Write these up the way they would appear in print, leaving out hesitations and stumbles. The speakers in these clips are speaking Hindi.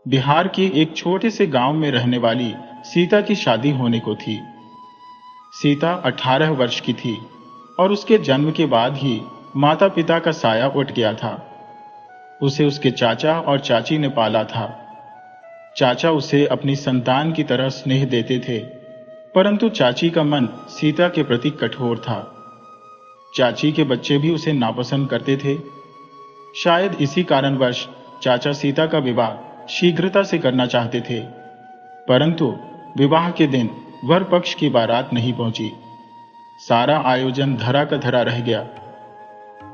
बिहार के एक छोटे से गांव में रहने वाली सीता की शादी होने को थी। सीता 18 वर्ष की थी और उसके जन्म के बाद ही माता पिता का साया उठ गया था। उसे उसके चाचा और चाची ने पाला था। चाचा उसे अपनी संतान की तरह स्नेह देते थे, परंतु चाची का मन सीता के प्रति कठोर था। चाची के बच्चे भी उसे नापसंद करते थे। शायद इसी कारणवश चाचा सीता का विवाह शीघ्रता से करना चाहते थे, परंतु विवाह के दिन वर पक्ष की बारात नहीं पहुंची। सारा आयोजन धरा का धरा रह गया।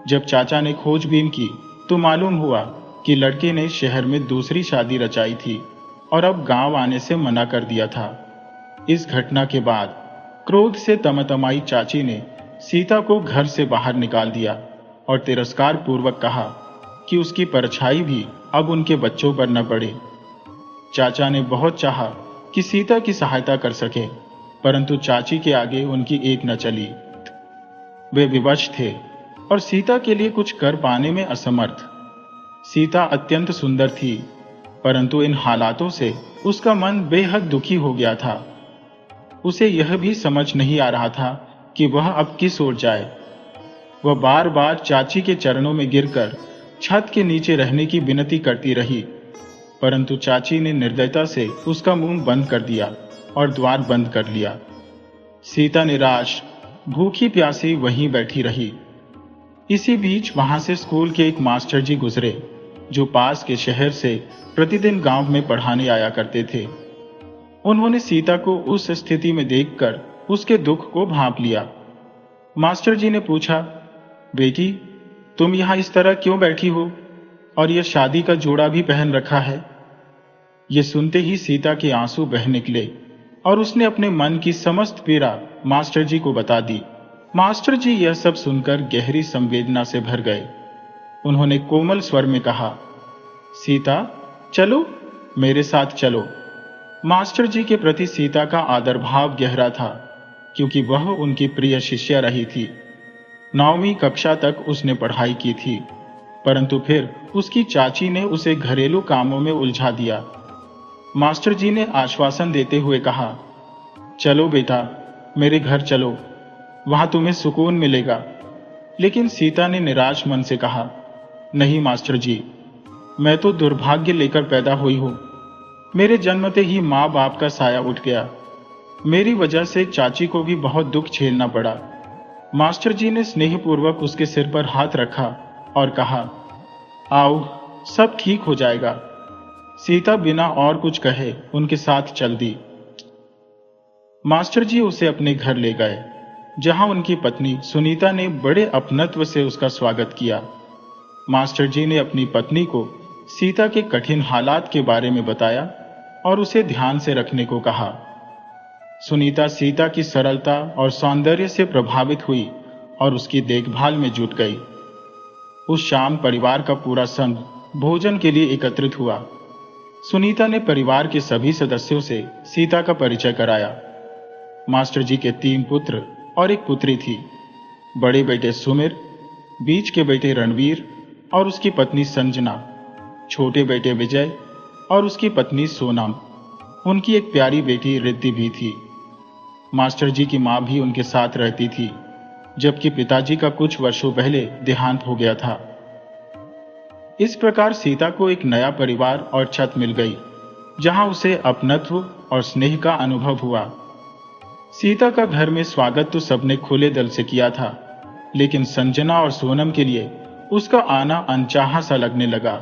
जब चाचा ने खोजबीन की तो मालूम हुआ कि लड़के ने शहर में दूसरी शादी रचाई थी और अब गांव आने से मना कर दिया था। इस घटना के बाद क्रोध से तमतमाई चाची ने सीता को घर से बाहर निकाल दिया और तिरस्कार पूर्वक कहा कि उसकी परछाई भी अब उनके बच्चों पर न पड़े। चाचा ने बहुत चाहा कि सीता की सहायता कर सके, परंतु चाची के आगे उनकी एक न चली। वे विवश थे और सीता के लिए कुछ कर पाने में असमर्थ। सीता अत्यंत सुंदर थी, परंतु इन हालातों से उसका मन बेहद दुखी हो गया था। उसे यह भी समझ नहीं आ रहा था कि वह अब किस ओर जाए। वह बार बार चाची के चरणों में गिरकर छत के नीचे रहने की विनती करती रही, परंतु चाची ने निर्दयता से उसका मुंह बंद कर दिया और द्वार बंद कर लिया। सीता निराश भूखी प्यासी वहीं बैठी रही। इसी बीच वहां से स्कूल के एक मास्टर जी गुजरे, जो पास के शहर से प्रतिदिन गांव में पढ़ाने आया करते थे। उन्होंने सीता को उस स्थिति में देखकर उसके दुख को भांप लिया। मास्टर जी ने पूछा, बेटी, तुम यहां इस तरह क्यों बैठी हो और यह शादी का जोड़ा भी पहन रखा है? यह सुनते ही सीता के आंसू बह निकले और उसने अपने मन की समस्त पीड़ा मास्टर जी को बता दी। मास्टर जी यह सब सुनकर गहरी संवेदना से भर गए। उन्होंने कोमल स्वर में कहा, सीता, चलो, मेरे साथ चलो। मास्टर जी के प्रति सीता का आदर भाव गहरा था, क्योंकि वह उनकी प्रिय शिष्या रही थी। 9वीं कक्षा तक उसने पढ़ाई की थी, परंतु फिर उसकी चाची ने उसे घरेलू कामों में उलझा दिया। मास्टर जी ने आश्वासन देते हुए कहा, चलो बेटा, मेरे घर चलो, वहां तुम्हें सुकून मिलेगा। लेकिन सीता ने निराश मन से कहा, नहीं मास्टर जी, मैं तो दुर्भाग्य लेकर पैदा हुई हूं। मेरे जन्मते ही माँ बाप का साया उठ गया। मेरी वजह से चाची को भी बहुत दुख झेलना पड़ा। मास्टर जी ने स्नेहपूर्वक उसके सिर पर हाथ रखा और कहा, आओ, सब ठीक हो जाएगा। सीता बिना और कुछ कहे उनके साथ चल दी। मास्टर जी उसे अपने घर ले गए, जहां उनकी पत्नी सुनीता ने बड़े अपनत्व से उसका स्वागत किया। मास्टर जी ने अपनी पत्नी को सीता के कठिन हालात के बारे में बताया और उसे ध्यान से रखने को कहा। सुनीता सीता की सरलता और सौंदर्य से प्रभावित हुई और उसकी देखभाल में जुट गई। उस शाम परिवार का पूरा संघ भोजन के लिए एकत्रित हुआ। सुनीता ने परिवार के सभी सदस्यों से सीता का परिचय कराया। मास्टर जी के 3 पुत्र और एक पुत्री थी। बड़े बेटे सुमिर, बीच के बेटे रणवीर और उसकी पत्नी संजना, छोटे बेटे विजय और उसकी पत्नी सोनम। उनकी एक प्यारी बेटी रिद्धि भी थी। मास्टर जी की मां भी उनके साथ रहती थी, जबकि पिताजी का कुछ वर्षों पहले देहांत हो गया था। इस प्रकार सीता को एक नया परिवार और छत मिल गई, जहां उसे अपनत्व और स्नेह का अनुभव हुआ। सीता का घर में स्वागत तो सबने खुले दिल से किया था, लेकिन संजना और सोनम के लिए उसका आना अनचाहा सा लगने लगा।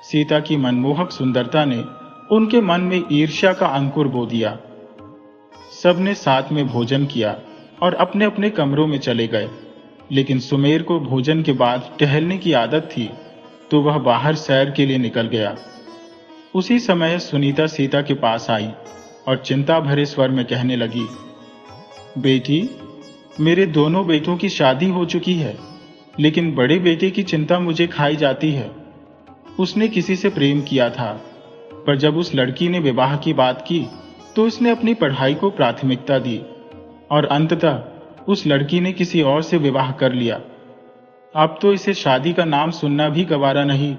सीता की मनमोहक सुंदरता ने उनके मन में ईर्ष्या का अंकुर बो दिया। सबने साथ में भोजन किया और अपने अपने कमरों में चले गए, लेकिन सुमेर को भोजन के बाद टहलने की आदत थी, तो वह बाहर सैर के लिए निकल गया। उसी समय सुनीता सीता के पास आई और चिंता भरे स्वर में कहने लगी, बेटी, मेरे दोनों बेटों की शादी हो चुकी है, लेकिन बड़े बेटे की चिंता मुझे खाई जाती है। उसने किसी से प्रेम किया था, पर जब उस लड़की ने विवाह की बात की तो उसने अपनी पढ़ाई को प्राथमिकता दी और अंततः उस लड़की ने किसी और से विवाह कर लिया। अब तो इसे शादी का नाम सुनना भी गवारा नहीं।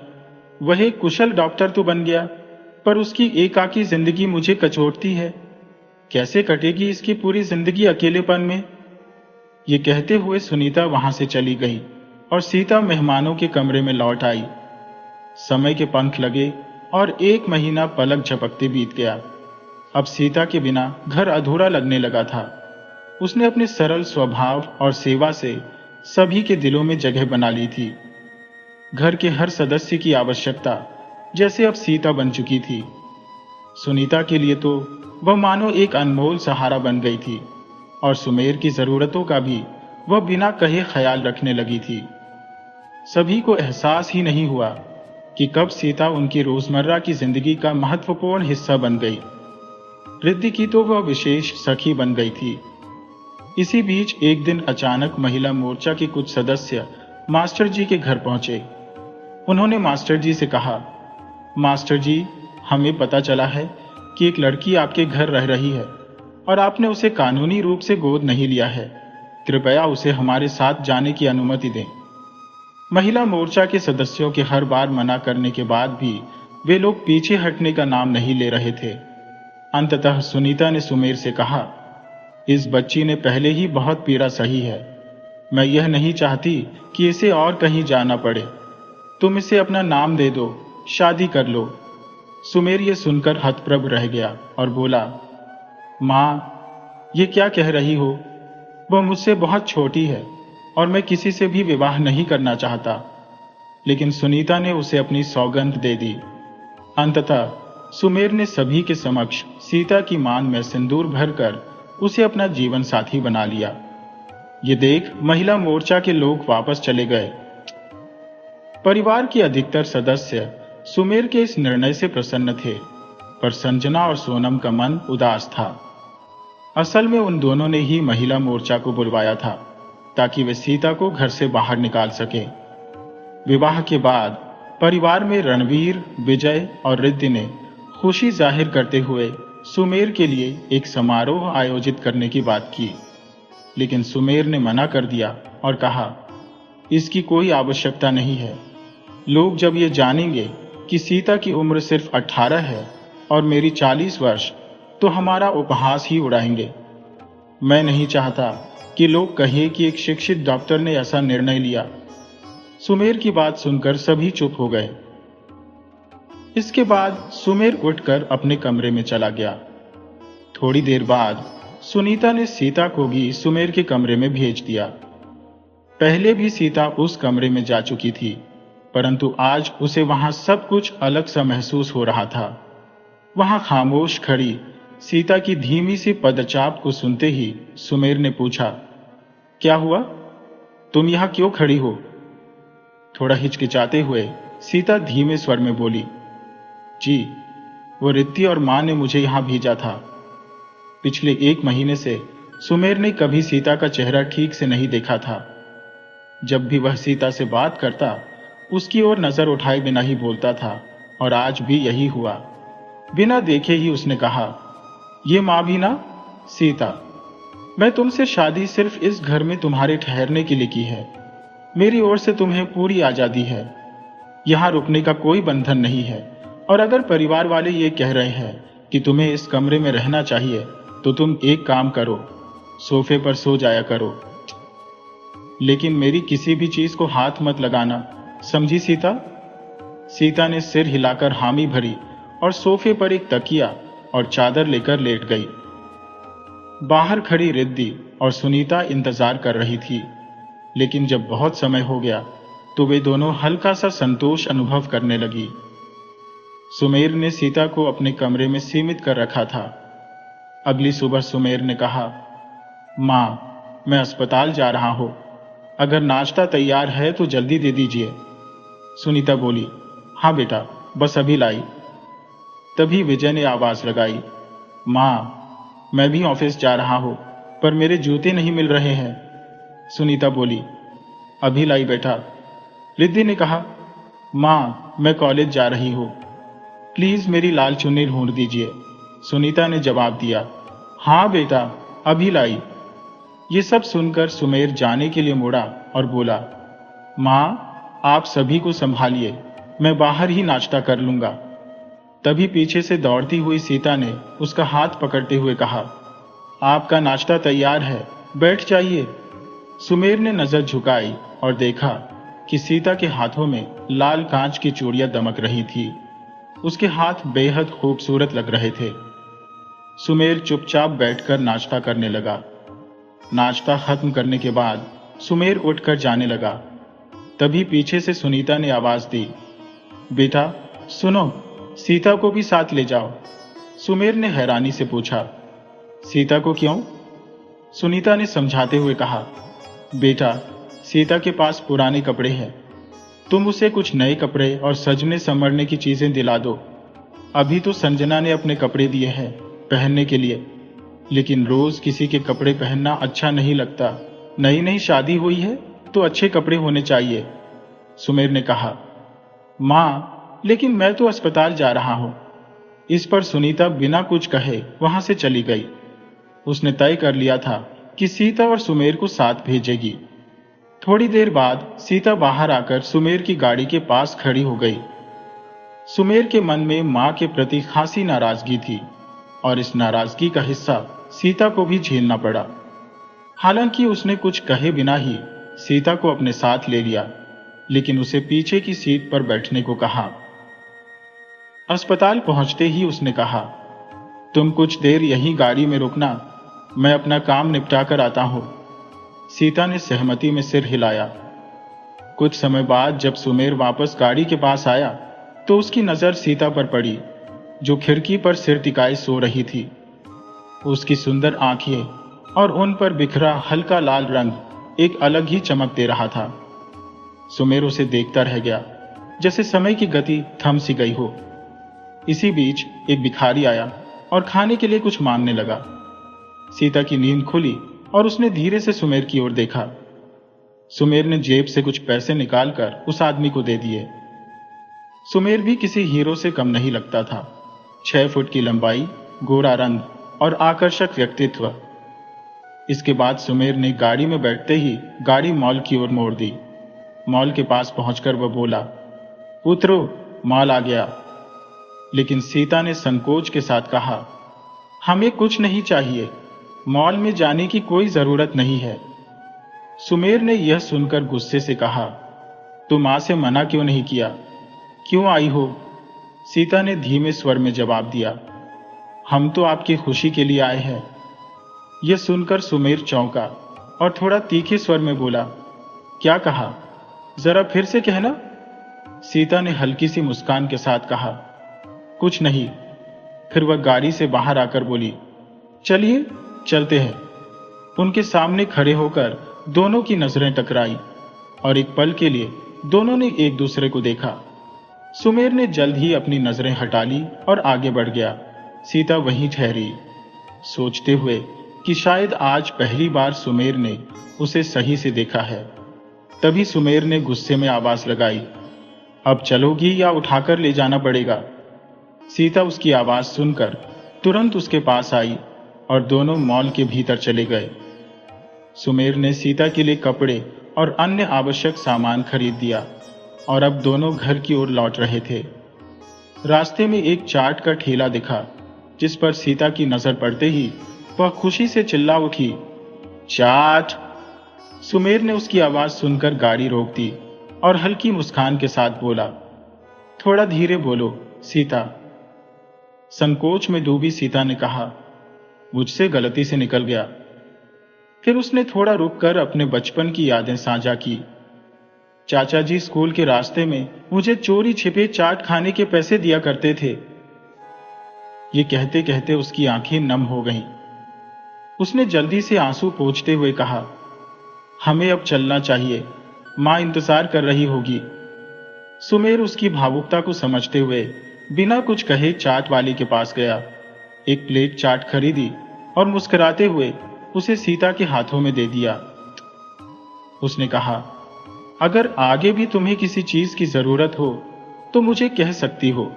वह एक कुशल डॉक्टर तो बन गया, पर उसकी एकाकी जिंदगी मुझे कचोटती है। कैसे कटेगी इसकी पूरी जिंदगी अकेलेपन में? ये कहते हुए सुनीता वहां से चली गई और सीता मेहमानों के कमरे में लौट आई। समय के पंख लगे और 1 महीना पलक झपकते बीत गया। अब सीता के बिना घर अधूरा लगने लगा था। उसने अपने सरल स्वभाव और सेवा से सभी के दिलों में जगह बना ली थी। घर के हर सदस्य की आवश्यकता जैसे अब सीता बन चुकी थी। सुनीता के लिए तो वह मानो एक अनमोल सहारा बन गई थी और सुमेर की जरूरतों का भी वह बिना कहे ख्याल रखने लगी थी। सभी को एहसास ही नहीं हुआ कि कब सीता उनकी रोजमर्रा की जिंदगी का महत्वपूर्ण हिस्सा बन गई। रिद्धि की तो वह विशेष सखी बन गई थी। इसी बीच एक दिन अचानक महिला मोर्चा के कुछ सदस्य मास्टर जी के घर पहुंचे। उन्होंने मास्टर जी से कहा, मास्टर जी, हमें पता चला है कि एक लड़की आपके घर रह रही है और आपने उसे कानूनी रूप से गोद नहीं लिया है। कृपया उसे हमारे साथ जाने की अनुमति दें। महिला मोर्चा के सदस्यों के हर बार मना करने के बाद भी वे लोग पीछे हटने का नाम नहीं ले रहे थे। अंततः सुनीता ने सुमेर से कहा, इस बच्ची ने पहले ही बहुत पीड़ा सही है। मैं यह नहीं चाहती कि इसे और कहीं जाना पड़े। तुम इसे अपना नाम दे दो, शादी कर लो। सुमेर ये सुनकर हतप्रभ रह गया और बोला, माँ, ये क्या कह रही हो? वह मुझसे बहुत छोटी है और मैं किसी से भी विवाह नहीं करना चाहता। लेकिन सुनीता ने उसे अपनी सौगंध दे दी। अंततः सुमेर ने सभी के समक्ष सीता की मांग में सिंदूर भरकर उसे अपना जीवन साथी बना लिया। ये देख महिला मोर्चा के लोग वापस चले गए। परिवार के अधिकतर सदस्य सुमेर के इस निर्णय से प्रसन्न थे, पर संजना और सोनम का मन उदास था। असल में उन दोनों ने ही महिला मोर्चा को बुलवाया था ताकि वे सीता को घर से बाहर निकाल सके। विवाह के बाद परिवार में रणवीर, विजय और रिद्धि ने खुशी जाहिर करते हुए सुमेर के लिए एक समारोह आयोजित करने की बात की, लेकिन सुमेर ने मना कर दिया और कहा, इसकी कोई आवश्यकता नहीं है। लोग जब ये जानेंगे कि सीता की उम्र सिर्फ 18 है और मेरी 40 वर्ष, तो हमारा उपहास ही उड़ाएंगे। मैं नहीं चाहता कि लोग कहें कि एक शिक्षित डॉक्टर ने ऐसा निर्णय लिया। सुमेर की बात सुनकर सभी चुप हो गए। इसके बाद सुमेर उठकर अपने कमरे में चला गया। थोड़ी देर बाद सुनीता ने सीता को भी सुमेर के कमरे में भेज दिया। पहले भी सीता उस कमरे में जा चुकी थी, परंतु आज उसे वहां सब कुछ अलग सा महसूस हो रहा था। वहां खामोश खड़ी सीता की धीमी सी पदचाप को सुनते ही सुमेर ने पूछा, क्या हुआ? तुम यहां क्यों खड़ी हो? थोड़ा हिचकिचाते हुए सीता धीमे स्वर में बोली, जी, वो रिद्धि और मां ने मुझे यहां भेजा था। पिछले 1 महीने से सुमेर ने कभी सीता का चेहरा ठीक से नहीं देखा था। जब भी वह सीता से बात करता, उसकी ओर नजर उठाए बिना ही बोलता था, और आज भी यही हुआ। बिना देखे ही उसने कहा, ये मां भी ना? सीता, मैं तुमसे शादी सिर्फ इस घर में तुम्हारे ठहरने के लिए की है। मेरी ओर से तुम्हें पूरी आजादी है। यहां रुकने का कोई बंधन नहीं है, और अगर परिवार वाले ये कह रहे हैं कि तुम्हें इस कमरे में रहना चाहिए, तो तुम एक काम करो, सोफे पर सो जाया करो। लेकिन मेरी किसी भी चीज को हाथ मत लगाना, समझी सीता? सीता ने सिर हिलाकर हामी भरी और सोफे पर एक तकिया और चादर लेकर लेट गई। बाहर खड़ी रिद्धि और सुनीता इंतजार कर रही थी, लेकिन जब बहुत समय हो गया तो वे दोनों हल्का सा संतोष अनुभव करने लगी। सुमेर ने सीता को अपने कमरे में सीमित कर रखा था। अगली सुबह सुमेर ने कहा, मां, मैं अस्पताल जा रहा हूं। अगर नाश्ता तैयार है तो जल्दी दे दीजिए। सुनीता बोली, हाँ बेटा, बस अभी लाई। तभी विजय ने आवाज लगाई, मां, मैं भी ऑफिस जा रहा हूं, पर मेरे जूते नहीं मिल रहे हैं। सुनीता बोली, अभी लाई बेटा। रिद्धि ने कहा, मां, मैं कॉलेज जा रही हूं, प्लीज मेरी लाल चुन्नी ढूंढ दीजिए। सुनीता ने जवाब दिया, हाँ बेटा, अभी लाई। ये सब सुनकर सुमेर जाने के लिए मुड़ा और बोला, मां, आप सभी को संभालिए, मैं बाहर ही नाश्ता कर लूंगा। तभी पीछे से दौड़ती हुई सीता ने उसका हाथ पकड़ते हुए कहा, आपका नाश्ता तैयार है, बैठ जाइए। सुमेर ने नजर झुकाई और देखा कि सीता के हाथों में लाल कांच की चूड़ियां दमक रही थी। उसके हाथ बेहद खूबसूरत लग रहे थे। सुमेर चुपचाप बैठकर नाश्ता करने लगा। नाश्ता खत्म करने के बाद सुमेर उठकर जाने लगा। तभी पीछे से सुनीता ने आवाज दी, बेटा सुनो, सीता को भी साथ ले जाओ। सुमेर ने हैरानी से पूछा, सीता को क्यों? सुनीता ने समझाते हुए कहा, बेटा सीता के पास पुराने कपड़े हैं, तुम उसे कुछ नए कपड़े और सजने संवरने की चीजें दिला दो। अभी तो संजना ने अपने कपड़े दिए हैं पहनने के लिए, लेकिन रोज किसी के कपड़े पहनना अच्छा नहीं लगता। नई नई शादी हुई है तो अच्छे कपड़े होने चाहिए। सुमेर ने कहा, मां लेकिन मैं तो अस्पताल जा रहा हूं। इस पर सुनीता बिना कुछ कहे वहां से चली गई। उसने तय कर लिया था कि सीता और सुमेर को साथ भेजेगी। थोड़ी देर बाद सीता बाहर आकर सुमेर की गाड़ी के पास खड़ी हो गई। सुमेर के मन में मां के प्रति खासी नाराजगी थी और इस नाराजगी का हिस्सा सीता को भी झेलना पड़ा। हालांकि उसने कुछ कहे बिना ही सीता को अपने साथ ले लिया, लेकिन उसे पीछे की सीट पर बैठने को कहा। अस्पताल पहुंचते ही उसने कहा, तुम कुछ देर यहीं गाड़ी में रुकना, मैं अपना काम निपटा कर आता हूं। सीता ने सहमति में सिर हिलाया। कुछ समय बाद जब सुमेर वापस गाड़ी के पास आया तो उसकी नजर सीता पर पड़ी, जो खिड़की पर सिर टिकाए सो रही थी। उसकी सुंदर आंखें और उन पर बिखरा हल्का लाल रंग एक अलग ही चमक दे रहा था। सुमेर उसे देखता रह गया, जैसे समय की गति थम सी गई हो। इसी बीच एक भिखारी आया और खाने के लिए कुछ मांगने लगा। सीता की नींद खुली और उसने धीरे से सुमेर की ओर देखा। सुमेर ने जेब से कुछ पैसे निकालकर उस आदमी को दे दिए। सुमेर भी किसी हीरो से कम नहीं लगता था। 6 फुट की लंबाई, गोरा रंग और आकर्षक व्यक्तित्व। इसके बाद सुमेर ने गाड़ी में बैठते ही गाड़ी मॉल की ओर मोड़ दी। मॉल के पास पहुंचकर वह बोला, पुत्रो मॉल आ गया। लेकिन सीता ने संकोच के साथ कहा, हमें कुछ नहीं चाहिए, मॉल में जाने की कोई जरूरत नहीं है। सुमेर ने यह सुनकर गुस्से से कहा, तुम मां से मना क्यों नहीं किया? क्यों आई हो? सीता ने धीमे स्वर में जवाब दिया, हम तो आपकी खुशी के लिए आए हैं। यह सुनकर सुमेर चौंका और थोड़ा तीखे स्वर में बोला, क्या कहा? जरा फिर से कहना। सीता ने हल्की सी मुस्कान के साथ कहा, कुछ नहीं। फिर वह गाड़ी से बाहर आकर बोली, चलिए चलते हैं। उनके सामने खड़े होकर दोनों की नजरें टकराई और एक पल के लिए दोनों ने एक दूसरे को देखा। सुमेर ने जल्द ही अपनी नजरें हटा ली और आगे बढ़ गया। सीता वहीं ठहरी, सोचते हुए कि शायद आज पहली बार सुमेर ने उसे सही से देखा है। तभी सुमेर ने गुस्से में आवाज लगाई, अब चलोगी या उठाकर ले जाना पड़ेगा? सीता उसकी आवाज सुनकर तुरंत उसके पास आई और दोनों मॉल के भीतर चले गए। सुमेर ने सीता के लिए कपड़े और अन्य आवश्यक सामान खरीद दिया और अब दोनों घर की ओर लौट रहे थे। रास्ते में एक चाट का ठेला दिखा, जिस पर सीता की नजर पड़ते ही वह खुशी से चिल्ला उठी, चाट। सुमेर ने उसकी आवाज सुनकर गाड़ी रोक दी और हल्की मुस्कान के साथ बोला, थोड़ा धीरे बोलो सीता। संकोच में डूबी सीता ने कहा, मुझसे गलती से निकल गया। फिर उसने थोड़ा रुककर अपने बचपन की यादें साझा की। चाचा जी स्कूल के रास्ते में मुझे चोरी छिपे चाट खाने के पैसे दिया करते थे। ये कहते कहते उसकी आंखें नम हो गईं। उसने जल्दी से आंसू पोंछते हुए कहा, हमें अब चलना चाहिए, मां इंतजार कर रही होगी। सुमेर उसकी भावुकता को समझते हुए बिना कुछ कहे चाट वाले के पास गया, एक प्लेट चाट खरीदी और मुस्कुराते हुए उसे सीता के हाथों में दे दिया। उसने कहा, अगर आगे भी तुम्हें किसी चीज की जरूरत हो तो मुझे कह सकती हो।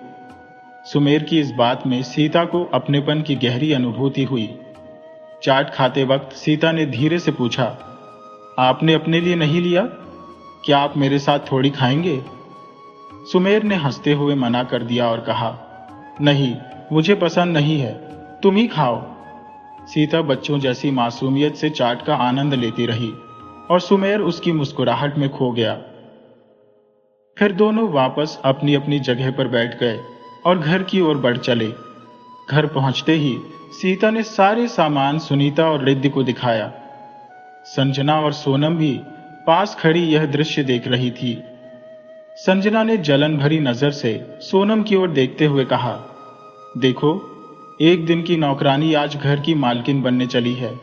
सुमेर की इस बात में सीता को अपनेपन की गहरी अनुभूति हुई। चाट खाते वक्त सीता ने धीरे से पूछा, आपने अपने लिए नहीं लिया? क्या आप मेरे साथ थोड़ी खाएंगे? सुमेर ने हंसते हुए मना कर दिया और कहा, नहीं, मुझे पसंद नहीं है, तुम ही खाओ। सीता बच्चों जैसी मासूमियत से चाट का आनंद लेती रही और सुमेर उसकी मुस्कुराहट में खो गया। फिर दोनों वापस अपनी अपनी जगह पर बैठ गए और घर की ओर बढ़ चले। घर पहुंचते ही सीता ने सारे सामान सुनीता और रिद्धि को दिखाया। संजना और सोनम भी पास खड़ी यह दृश्य देख रही थी। संजना ने जलन भरी नजर से सोनम की ओर देखते हुए कहा, देखो, एक दिन की नौकरानी आज घर की मालकिन बनने चली है।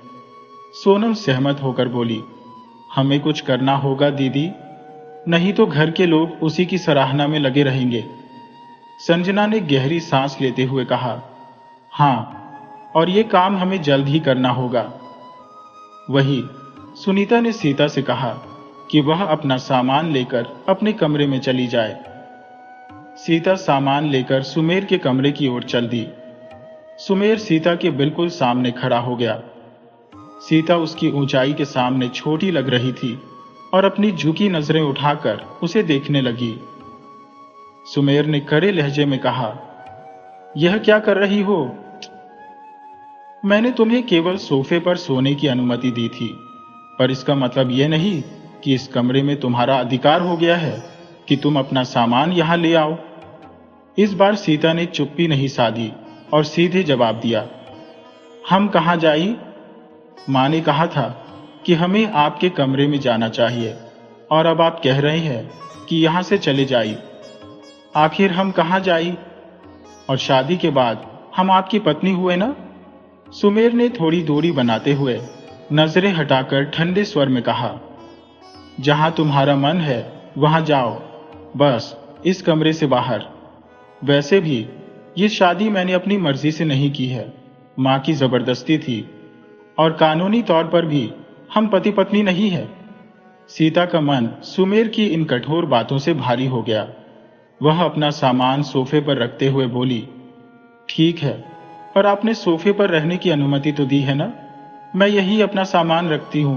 सोनम सहमत होकर बोली, हमें कुछ करना होगा दीदी, नहीं तो घर के लोग उसी की सराहना में लगे रहेंगे। संजना ने गहरी सांस लेते हुए कहा, हाँ, और ये काम हमें जल्द ही करना होगा। वही सुनीता ने सीता से कहा कि वह अपना सामान लेकर अपने कमरे में चली जाए। सीता सामान लेकर सुमेर के कमरे की ओर चल दी। सुमेर सीता के बिल्कुल सामने खड़ा हो गया। सीता उसकी ऊंचाई के सामने छोटी लग रही थी और अपनी झुकी नजरें उठाकर उसे देखने लगी। सुमेर ने कड़े लहजे में कहा, यह क्या कर रही हो? मैंने तुम्हें केवल सोफे पर सोने की अनुमति दी थी, पर इसका मतलब यह नहीं कि इस कमरे में तुम्हारा अधिकार हो गया है कि तुम अपना सामान यहां ले आओ। इस बार सीता ने चुप्पी नहीं साधी और सीधे जवाब दिया, हम कहां जाई? मां ने कहा था कि हमें आपके कमरे में जाना चाहिए और अब आप कह रहे हैं कि यहां से चले जाइए। आखिर हम कहां जाई? और शादी के बाद हम आपकी पत्नी हुए ना? सुमेर ने थोड़ी दूरी बनाते हुए नजरें हटाकर ठंडे स्वर में कहा, जहां तुम्हारा मन है वहां जाओ, बस इस कमरे से बाहर। वैसे भी ये शादी मैंने अपनी मर्जी से नहीं की है, मां की जबरदस्ती थी और कानूनी तौर पर भी हम पति पत्नी नहीं है। सीता का मन सुमेर की इन कठोर बातों से भारी हो गया। वह अपना सामान सोफे पर रखते हुए बोली, ठीक है, पर आपने सोफे पर रहने की अनुमति तो दी है ना? मैं यही अपना सामान रखती हूं।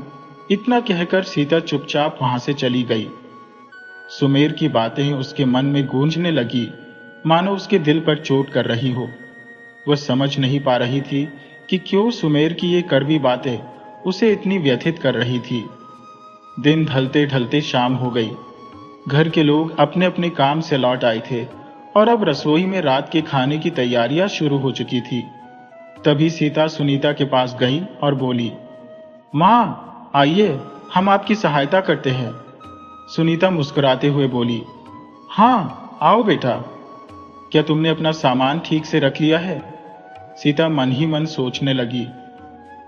इतना कहकर सीता चुपचाप वहां से चली गई। सुमेर की बातें उसके मन में गूंजने लगी, मानो उसके दिल पर चोट कर रही हो। वह समझ नहीं पा रही थी कि क्यों सुमेर की ये कड़वी बातें उसे इतनी व्यथित कर रही थी। दिन ढलते ढलते शाम हो गई। घर के लोग अपने अपने काम से लौट आए थे और अब रसोई में रात के खाने की तैयारियां शुरू हो चुकी थी। तभी सीता सुनीता के पास गई और बोली, मां, आइए, हम आपकी सहायता करते हैं। सुनीता मुस्कुराते हुए बोली, हाँ, आओ बेटा। क्या तुमने अपना सामान ठीक से रख लिया है? सीता मन ही मन सोचने लगी,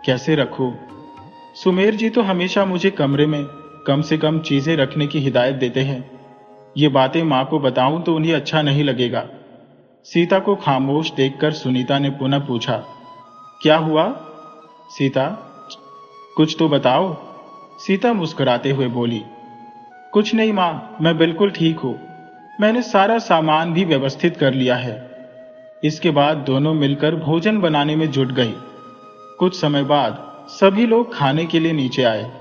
कैसे रखूं? सुमेर जी तो हमेशा मुझे कमरे में कम से कम चीजें रखने की हिदायत देते हैं। ये बातें मां को बताऊं तो उन्हें अच्छा नहीं लगेगा। सीता को खामोश देखकर सुनीता ने पुनः पूछा, क्या हुआ? सीता, कुछ तो बताओ। सीता मुस्कुराते हुए बोली, कुछ नहीं मां, मैं बिल्कुल ठीक हूं। मैंने सारा सामान भी व्यवस्थित कर लिया है। इसके बाद दोनों मिलकर भोजन बनाने में जुट गई। कुछ समय बाद सभी लोग खाने के लिए नीचे आए।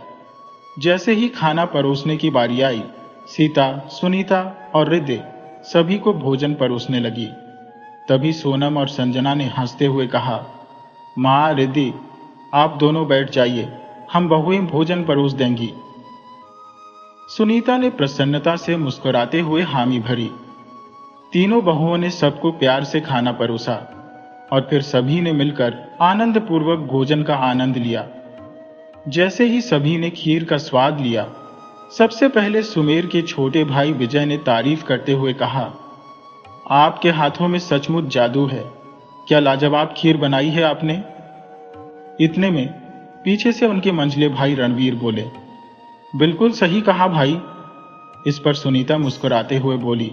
जैसे ही खाना परोसने की बारी आई, सीता, सुनीता और रिद्धि सभी को भोजन परोसने लगी। तभी सोनम और संजना ने हंसते हुए कहा, मां, रिद्धि, आप दोनों बैठ जाइए, हम बहुएं भोजन परोस देंगी। सुनीता ने प्रसन्नता से मुस्कुराते हुए हामी भरी। तीनों बहुओं ने सबको प्यार से खाना परोसा और फिर सभी ने मिलकर आनंद पूर्वक भोजन का आनंद लिया। जैसे ही सभी ने खीर का स्वाद लिया, सबसे पहले सुमेर के छोटे भाई विजय ने तारीफ करते हुए कहा, आपके हाथों में सचमुच जादू है। क्या लाजवाब खीर बनाई है आपने। इतने में पीछे से उनके मंझले भाई रणवीर बोले, बिल्कुल सही कहा भाई। इस पर सुनीता मुस्कुराते हुए बोली,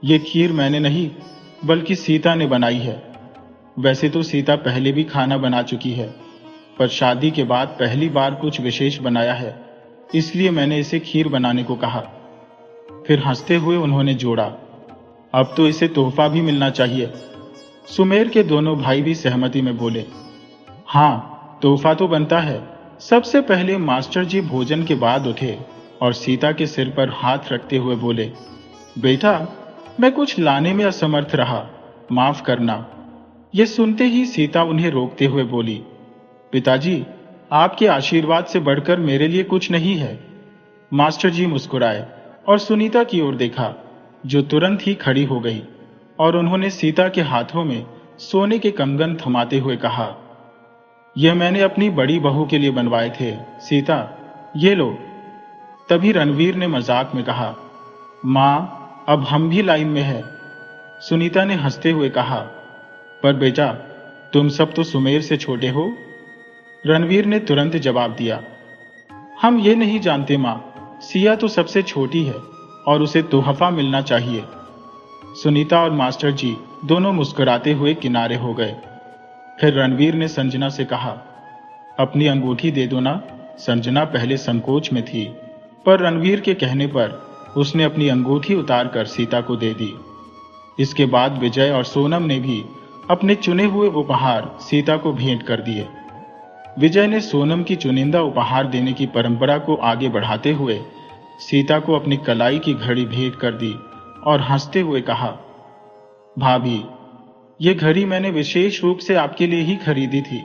ये खीर मैंने नहीं बल्कि सीता ने बनाई है। वैसे तो सीता पहले भी खाना बना चुकी है, पर शादी के बाद पहली बार कुछ विशेष बनाया है, इसलिए मैंने इसे खीर बनाने को कहा। फिर हंसते हुए उन्होंने जोड़ा, अब तो इसे तोहफा भी मिलना चाहिए। सुमेर के दोनों भाई भी सहमति में बोले, हाँ, तोहफा तो बनता है। सबसे पहले मास्टर जी भोजन के बाद उठे और सीता के सिर पर हाथ रखते हुए बोले, बेटा, मैं कुछ लाने में असमर्थ रहा, माफ करना। ये सुनते ही सीता उन्हें रोकते हुए बोली, पिताजी, आपके आशीर्वाद से बढ़कर मेरे लिए कुछ नहीं है। मास्टर जी मुस्कुराए और सुनीता की ओर देखा, जो तुरंत ही खड़ी हो गई, और उन्होंने सीता के हाथों में सोने के कंगन थमाते हुए कहा, यह मैंने अपनी बड़ी बहू के लिए बनवाए थे सीता, ये लो। तभी रणवीर ने मजाक में कहा, मां, अब हम भी लाइन में हैं। सुनीता ने हंसते हुए कहा, पर बेटा, तुम सब तो सुमेर से छोटे हो। रणवीर ने तुरंत जवाब दिया, हम ये नहीं जानते मां, सिया तो सबसे छोटी है और उसे तोहफा मिलना चाहिए। सुनीता और मास्टर जी दोनों मुस्कुराते हुए किनारे हो गए। फिर रणवीर ने संजना से कहा, अपनी अंगूठी दे दो ना। संजना पहले संकोच में थी, पर रणवीर के कहने पर उसने अपनी अंगूठी उतारकर सीता को दे दी। इसके बाद विजय और सोनम ने भी अपने चुने हुए उपहार सीता को भेंट कर दिए। विजय ने सोनम की चुनिंदा उपहार देने की परंपरा को आगे बढ़ाते हुए सीता को अपनी कलाई की घड़ी भेंट कर दी और हंसते हुए कहा, भाभी, ये घड़ी मैंने विशेष रूप से आपके लिए ही खरीदी थी।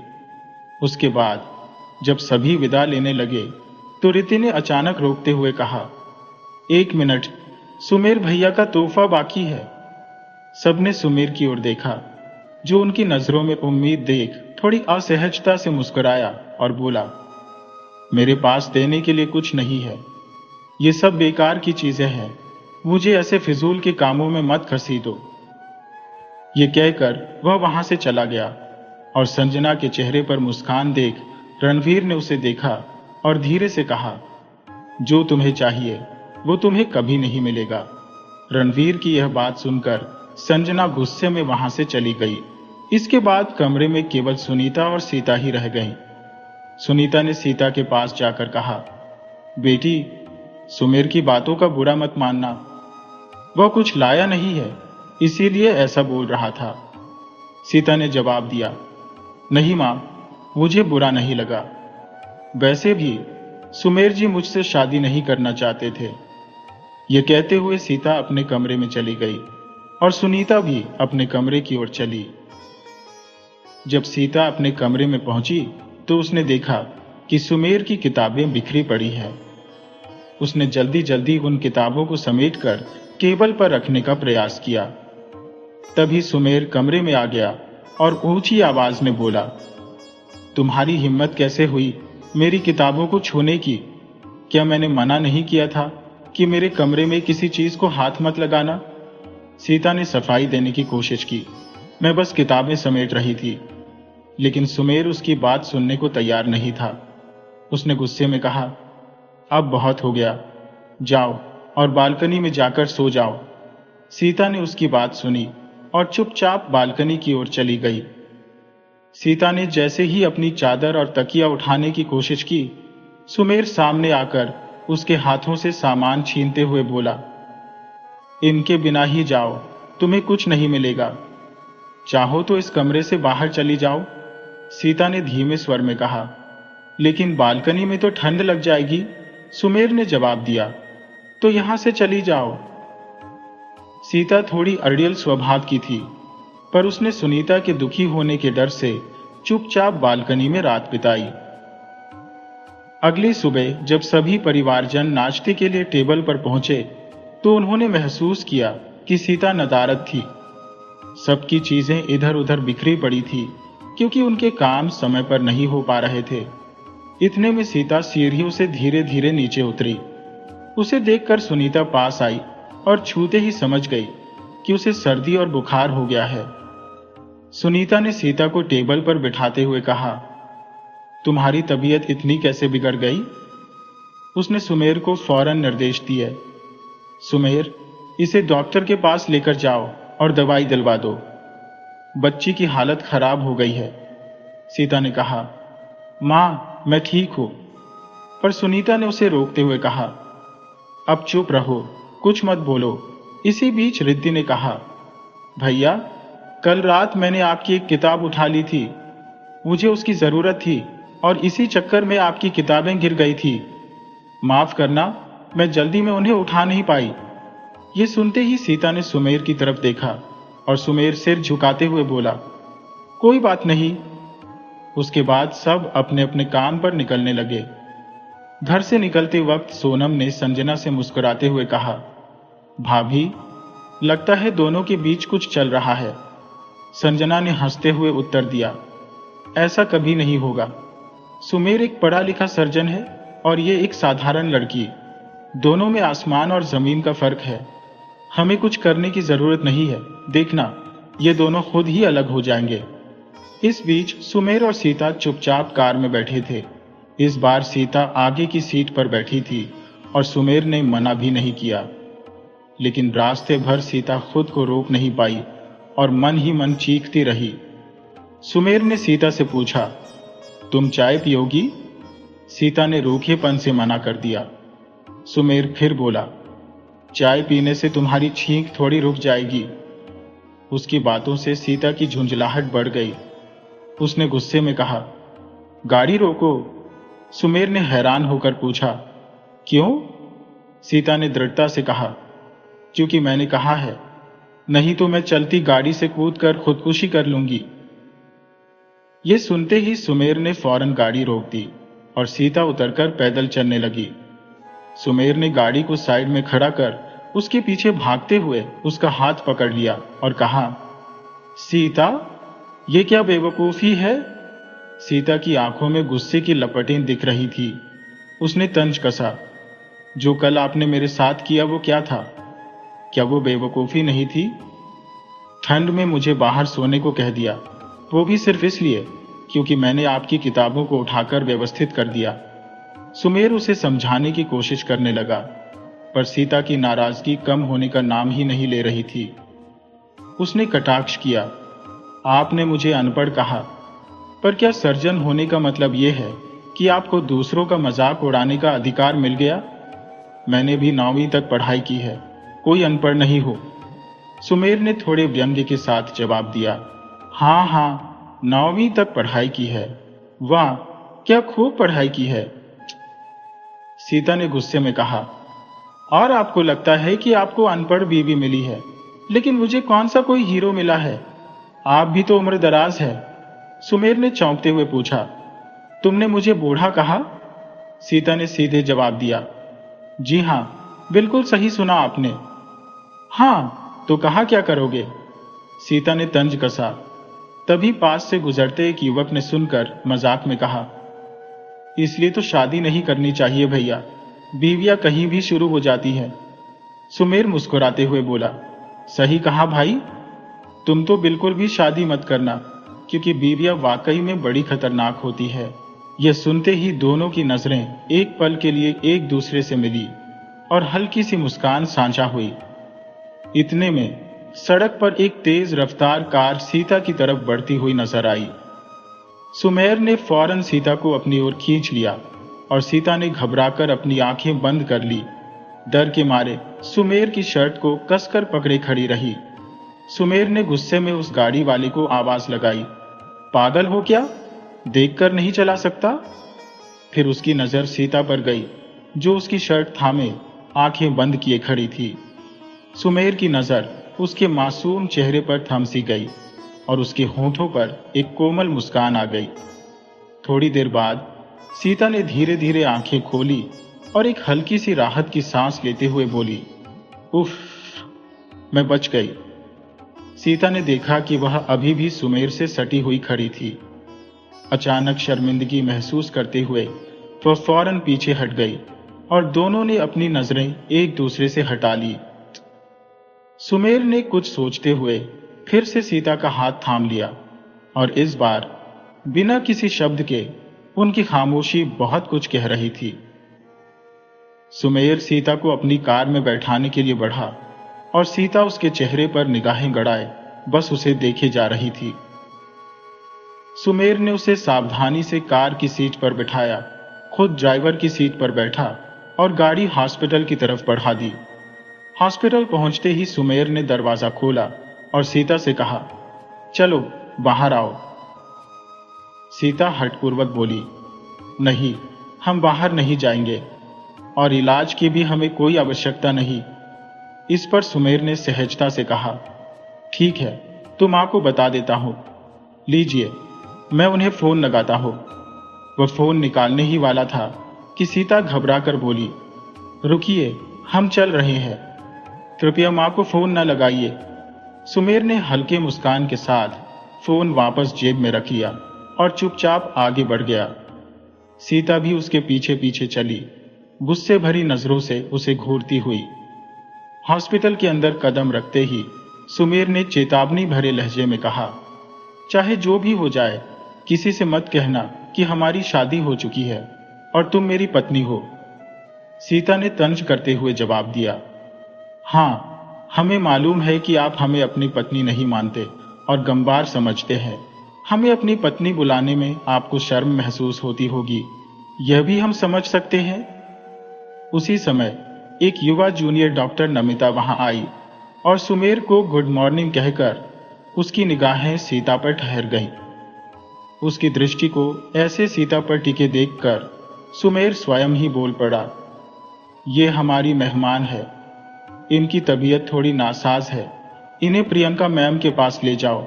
उसके बाद जब सभी विदा लेने लगे तो रिति ने अचानक रोकते हुए कहा, एक मिनट, सुमेर भैया का तोहफा बाकी है। सबने सुमेर की ओर देखा, जो उनकी नजरों में उम्मीद देख थोड़ी असहजता से मुस्कुराया और बोला, मेरे पास देने के लिए कुछ नहीं है, ये सब बेकार की चीजें हैं, मुझे ऐसे फिजूल के कामों में मत घसीटो। ये कहकर वह वहां से चला गया और संजना के चेहरे पर मुस्कान देख रणवीर ने उसे देखा और धीरे से कहा, जो तुम्हें चाहिए वो तुम्हें कभी नहीं मिलेगा। रणवीर की यह बात सुनकर संजना गुस्से में वहां से चली गई। इसके बाद कमरे में केवल सुनीता और सीता ही रह गईं। सुनीता ने सीता के पास जाकर कहा, बेटी, सुमेर की बातों का बुरा मत मानना, वह कुछ लाया नहीं है, इसीलिए ऐसा बोल रहा था। सीता ने जवाब दिया, नहीं मां, मुझे बुरा नहीं लगा। वैसे भी सुमेर जी मुझसे शादी नहीं करना चाहते थे। यह कहते हुए सीता अपने कमरे में चली गई और सुनीता भी अपने कमरे की ओर चली। जब सीता अपने कमरे में पहुंची तो उसने देखा कि सुमेर की किताबें बिखरी पड़ी हैं। उसने जल्दी जल्दी उन किताबों को समेटकर टेबल पर रखने का प्रयास किया। तभी सुमेर कमरे में आ गया और ऊंची आवाज में बोला, तुम्हारी हिम्मत कैसे हुई मेरी किताबों को छूने की? क्या मैंने मना नहीं किया था कि मेरे कमरे में किसी चीज को हाथ मत लगाना? सीता ने सफाई देने की कोशिश की, मैं बस किताबें समेट रही थी। लेकिन सुमेर उसकी बात सुनने को तैयार नहीं था। उसने गुस्से में कहा, अब बहुत हो गया, जाओ और बालकनी में जाकर सो जाओ। सीता ने उसकी बात सुनी और चुपचाप बालकनी की ओर चली गई। सीता ने जैसे ही अपनी चादर और तकिया उठाने की कोशिश की, सुमेर सामने आकर उसके हाथों से सामान छीनते हुए बोला, इनके बिना ही जाओ, तुम्हें कुछ नहीं मिलेगा। चाहो तो इस कमरे से बाहर चली जाओ। सीता ने धीमे स्वर में कहा, लेकिन बालकनी में तो ठंड लग जाएगी। सुमेर ने जवाब दिया, तो यहां से चली जाओ। सीता थोड़ी अड़ियल स्वभाव की थी, पर उसने सुनीता के दुखी होने के डर से चुपचाप बालकनी में रात बिताई। अगली सुबह जब सभी परिवारजन नाश्ते के लिए टेबल पर पहुंचे तो उन्होंने महसूस किया कि सीता नदारद थी। सबकी चीजें इधर उधर बिखरी पड़ी थी क्योंकि उनके काम समय पर नहीं हो पा रहे थे। इतने में सीता सीढ़ियों से धीरे धीरे नीचे उतरी। उसे देखकर सुनीता पास आई और छूते ही समझ गई कि उसे सर्दी और बुखार हो गया है। सुनीता ने सीता को टेबल पर बिठाते हुए कहा, तुम्हारी तबीयत इतनी कैसे बिगड़ गई? उसने सुमेर को फौरन निर्देश दिए, सुमेर, इसे डॉक्टर के पास लेकर जाओ और दवाई दिलवा दो। बच्ची की हालत खराब हो गई है। सीता ने कहा, मां, मैं ठीक हूं। पर सुनीता ने उसे रोकते हुए कहा, अब चुप रहो, कुछ मत बोलो। इसी बीच रिद्धि ने कहा, भैया, कल रात मैंने आपकी एक किताब उठा ली थी। मुझे उसकी जरूरत थी और इसी चक्कर में आपकी किताबें गिर गई थी। माफ करना, मैं जल्दी में उन्हें उठा नहीं पाई। ये सुनते ही सीता ने सुमेर की तरफ देखा और सुमेर सिर झुकाते हुए बोला, कोई बात नहीं। उसके बाद सब अपने अपने काम पर निकलने लगे। घर से निकलते वक्त सोनम ने संजना से मुस्कुराते हुए कहा, भाभी, लगता है दोनों के बीच कुछ चल रहा है। संजना ने हंसते हुए उत्तर दिया, ऐसा कभी नहीं होगा। सुमेर एक पढ़ा लिखा सर्जन है और ये एक साधारण लड़की। दोनों में आसमान और जमीन का फर्क है। हमें कुछ करने की जरूरत नहीं है। देखना, ये दोनों खुद ही अलग हो जाएंगे। इस बीच सुमेर और सीता चुपचाप कार में बैठे थे। इस बार सीता आगे की सीट पर बैठी थी और सुमेर ने मना भी नहीं किया, लेकिन रास्ते भर सीता खुद को रोक नहीं पाई और मन ही मन चीखती रही। सुमेर ने सीता से पूछा, तुम चाय पियोगी? सीता ने रूखेपन से मना कर दिया। सुमेर फिर बोला, चाय पीने से तुम्हारी छींक थोड़ी रुक जाएगी। उसकी बातों से सीता की झुंझलाहट बढ़ गई। उसने गुस्से में कहा, गाड़ी रोको। सुमेर ने हैरान होकर पूछा, क्यों? सीता ने दृढ़ता से कहा, क्योंकि मैंने कहा है, नहीं तो मैं चलती गाड़ी से कूदकर खुदकुशी कर लूंगी। ये सुनते ही सुमेर ने फौरन गाड़ी रोक दी और सीता उतरकर पैदल चलने लगी। सुमेर ने गाड़ी को साइड में खड़ा कर उसके पीछे भागते हुए उसका हाथ पकड़ लिया और कहा, सीता, ये क्या बेवकूफी है? सीता की आंखों में गुस्से की लपटें दिख रही थी। उसने तंज कसा, जो कल आपने मेरे साथ किया वो क्या था? क्या वो बेवकूफी नहीं थी? ठंड में मुझे बाहर सोने को कह दिया, वो भी सिर्फ इसलिए क्योंकि मैंने आपकी किताबों को उठाकर व्यवस्थित कर दिया। सुमेर उसे समझाने की कोशिश करने लगा, पर सीता की नाराजगी कम होने का नाम ही नहीं ले रही थी। उसने कटाक्ष किया, आपने मुझे अनपढ़ कहा, पर क्या सर्जन होने का मतलब यह है कि आपको दूसरों का मजाक उड़ाने का अधिकार मिल गया? मैंने भी 9वीं तक पढ़ाई की है, कोई अनपढ़ नहीं हो। सुमेर ने थोड़े व्यंग्य के साथ जवाब दिया, हाँ, 9वीं तक पढ़ाई की है। वाह, क्या खूब पढ़ाई की है। सीता ने गुस्से में कहा, और आपको लगता है कि आपको अनपढ़ बीवी मिली है, लेकिन मुझे कौन सा कोई हीरो मिला है? आप भी तो उम्र दराज है। सुमेर ने चौंकते हुए पूछा, तुमने मुझे बूढ़ा कहा? सीता ने सीधे जवाब दिया, जी हां, बिल्कुल सही सुना आपने। हां, तो कहा क्या करोगे? सीता ने तंज कसा। तभी पास से गुजरते एक युवक ने सुनकर मजाक में कहा, इसलिए तो शादी नहीं करनी चाहिए भैया, बीवियां कहीं भी शुरू हो जाती है। सुमेर मुस्कुराते हुए बोला, सही कहा भाई, तुम तो बिल्कुल भी शादी मत करना, क्योंकि बीवियां वाकई में बड़ी खतरनाक होती है। यह सुनते ही दोनों की नजरें एक पल के लिए एक दूसरे से मिली और हल्की सी मुस्कान साझा हुई। इतने में सड़क पर एक तेज रफ्तार कार सीता की तरफ बढ़ती हुई नजर आई। सुमेर ने फौरन सीता को अपनी ओर खींच लिया और सीता ने घबराकर अपनी आंखें बंद कर ली। डर के मारे सुमेर की शर्ट को कसकर पकड़े खड़ी रही। सुमेर ने गुस्से में उस गाड़ी वाले को आवाज लगाई, पागल हो क्या? देखकर नहीं चला सकता? फिर उसकी नजर सीता पर गई, जो उसकी शर्ट थामे आंखें बंद किए खड़ी थी। सुमेर की नजर उसके मासूम चेहरे पर थम सी गई और उसके होठों पर एक कोमल मुस्कान आ गई। थोड़ी देर बाद सीता ने धीरे धीरे आंखें खोली और एक हल्की सी राहत की सांस लेते हुए बोली, उफ, मैं बच गई। सीता ने देखा कि वह अभी भी सुमेर से सटी हुई खड़ी थी। अचानक शर्मिंदगी महसूस करते हुए वह फौरन पीछे हट गई और दोनों ने अपनी नजरें एक दूसरे से हटा ली। सुमेर ने कुछ सोचते हुए फिर से सीता का हाथ थाम लिया और इस बार बिना किसी शब्द के उनकी खामोशी बहुत कुछ कह रही थी। सुमेर सीता को अपनी कार में बैठाने के लिए बढ़ा और सीता उसके चेहरे पर निगाहें गड़ाए बस उसे देखे जा रही थी। सुमेर ने उसे सावधानी से कार की सीट पर बिठाया, खुद ड्राइवर की सीट पर बैठा और गाड़ी हॉस्पिटल की तरफ बढ़ा दी। हॉस्पिटल पहुंचते ही सुमेर ने दरवाजा खोला और सीता से कहा, चलो बाहर आओ। सीता हठपूर्वक बोली, नहीं, हम बाहर नहीं जाएंगे और इलाज की भी हमें कोई आवश्यकता नहीं। इस पर सुमेर ने सहजता से कहा, ठीक है, तो माँ को बता देता हूँ। लीजिए, मैं उन्हें फोन लगाता हूँ। वह फोन निकालने ही वाला था कि सीता घबरा कर बोली, रुकिए, हम चल रहे हैं, कृपया माँ को फोन न लगाइए। सुमेर ने हल्के मुस्कान के साथ फोन वापस जेब में रख लिया और चुपचाप आगे बढ़ गया। सीता भी उसके पीछे पीछे चली, गुस्से भरी नजरों से उसे घूरती हुई। हॉस्पिटल के अंदर कदम रखते ही सुमेर ने चेतावनी भरे लहजे में कहा, चाहे जो भी हो जाए, किसी से मत कहना कि हमारी शादी हो चुकी है और तुम मेरी पत्नी हो। सीता ने तंज करते हुए जवाब दिया, हाँ, हमें मालूम है कि आप हमें अपनी पत्नी नहीं मानते और गंवार समझते हैं। हमें अपनी पत्नी बुलाने में आपको शर्म महसूस होती होगी, यह भी हम समझ सकते हैं। उसी समय एक युवा जूनियर डॉक्टर नमिता वहां आई और सुमेर को गुड मॉर्निंग कहकर उसकी निगाहें सीता पर ठहर गईं। उसकी दृष्टि को ऐसे सीता पर टिके देखकर सुमेर स्वयं ही बोल पड़ा, ये हमारी मेहमान है, इनकी तबीयत थोड़ी नासाज है, इन्हें प्रियंका मैम के पास ले जाओ,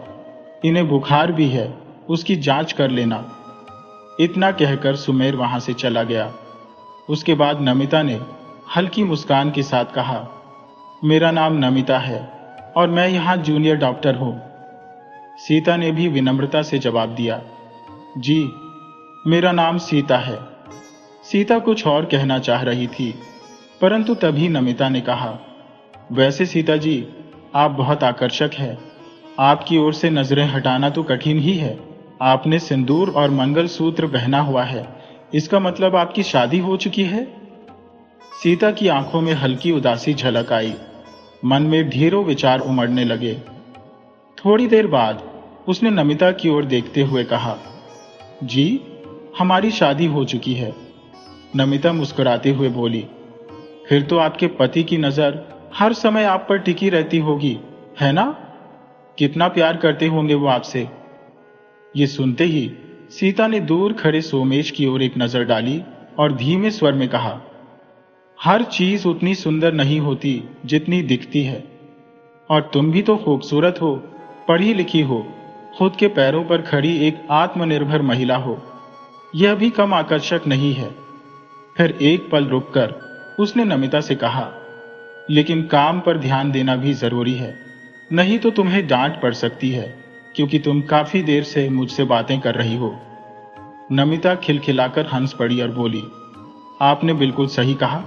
इन्हें बुखार भी है, उसकी जांच कर लेना। इतना कहकर सुमेर वहां से चला गया। उसके बाद नमिता ने हल्की मुस्कान के साथ कहा, मेरा नाम नमिता है और मैं यहाँ जूनियर डॉक्टर हूँ। सीता ने भी विनम्रता से जवाब दिया, जी, मेरा नाम सीता है। सीता कुछ और कहना चाह रही थी, परंतु तभी नमिता ने कहा, वैसे सीता जी, आप बहुत आकर्षक हैं। आपकी ओर से नजरें हटाना तो कठिन ही है। आपने सिंदूर और मंगलसूत्र पहना हुआ है, इसका मतलब आपकी शादी हो चुकी है। सीता की आंखों में हल्की उदासी झलक आई, मन में ढेरों विचार उमड़ने लगे। थोड़ी देर बाद उसने नमिता की ओर देखते हुए कहा, जी, हमारी शादी हो चुकी है। नमिता मुस्कुराते हुए बोली, फिर तो आपके पति की नजर हर समय आप पर टिकी रहती होगी, है ना? कितना प्यार करते होंगे वो आपसे। ये सुनते ही सीता ने दूर खड़े सोमेश की ओर एक नजर डाली और धीमे स्वर में कहा, हर चीज उतनी सुंदर नहीं होती जितनी दिखती है, और तुम भी तो खूबसूरत हो, पढ़ी लिखी हो, खुद के पैरों पर खड़ी एक आत्मनिर्भर महिला हो, यह भी कम आकर्षक नहीं है। फिर एक पल रुककर उसने नमिता से कहा, लेकिन काम पर ध्यान देना भी जरूरी है, नहीं तो तुम्हें डांट पड़ सकती है, क्योंकि तुम काफी देर से मुझसे बातें कर रही हो। नमिता खिलखिलाकर हंस पड़ी और बोली, आपने बिल्कुल सही कहा,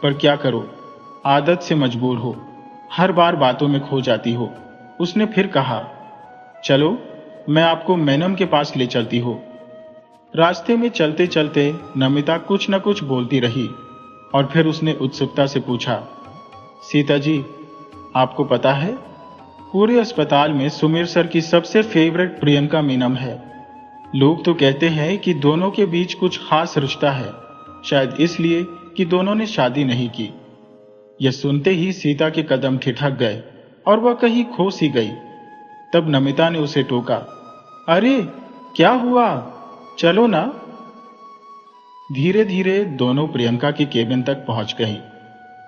पर क्या करो, आदत से मजबूर हो, हर बार बातों में खो जाती हो। उसने फिर कहा, चलो मैं आपको मैनम के पास ले चलती हूँ। रास्ते में चलते चलते नमिता कुछ न कुछ बोलती रही और फिर उसने उत्सुकता से पूछा, सीता जी, आपको पता है, पूरे अस्पताल में सुमेर सर की सबसे फेवरेट प्रियंका मीनम है। लोग तो कहते हैं कि दोनों के बीच कुछ खास रिश्ता है, शायद इसलिए कि दोनों ने शादी नहीं की। यह सुनते ही सीता के कदम ठिठक गए और वह कहीं खो सी गई। तब नमिता ने उसे टोका, अरे क्या हुआ, चलो ना। धीरे धीरे दोनों प्रियंका के केबिन तक पहुंच गईं।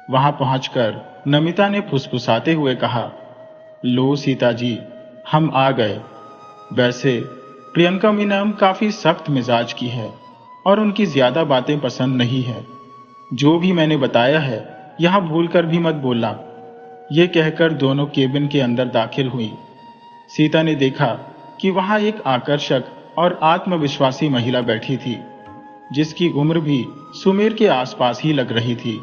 वहां पहुंचकर नमिता ने फुसफुसाते हुए कहा, लो सीता जी, हम आ गए। वैसे प्रियंका मीनम काफी सख्त मिजाज की है और उनकी ज्यादा बातें पसंद नहीं है। जो भी मैंने बताया है यहां भूलकर भी मत बोलना। यह कहकर दोनों केबिन के अंदर दाखिल हुई। सीता ने देखा कि वहां एक आकर्षक और आत्मविश्वासी महिला बैठी थी, जिसकी उम्र भी सुमेर के आसपास ही लग रही थी।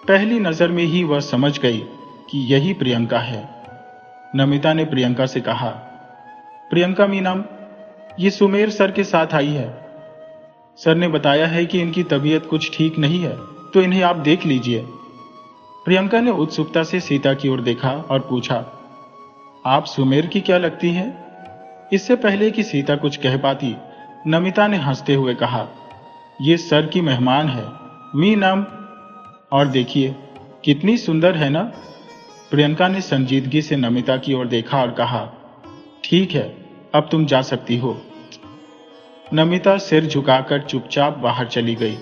पहली नजर में ही वह समझ गई कि यही प्रियंका है। नमिता ने प्रियंका से कहा, प्रियंका मीनम, ये सुमेर सर के साथ आई है। सर ने बताया है कि इनकी तबीयत कुछ ठीक नहीं है, तो इन्हें आप देख लीजिए। प्रियंका ने उत्सुकता से सीता की ओर देखा और पूछा, आप सुमेर की क्या लगती हैं? इससे पहले कि सीता कुछ कह पाती, नमिता ने हंसते हुए कहा, ये सर की मेहमान है, मीनम, और देखिए कितनी सुंदर है ना। प्रियंका ने संजीदगी से नमिता की ओर देखा और कहा, ठीक है, अब तुम जा सकती हो। नमिता सिर झुकाकर चुपचाप बाहर चली गई।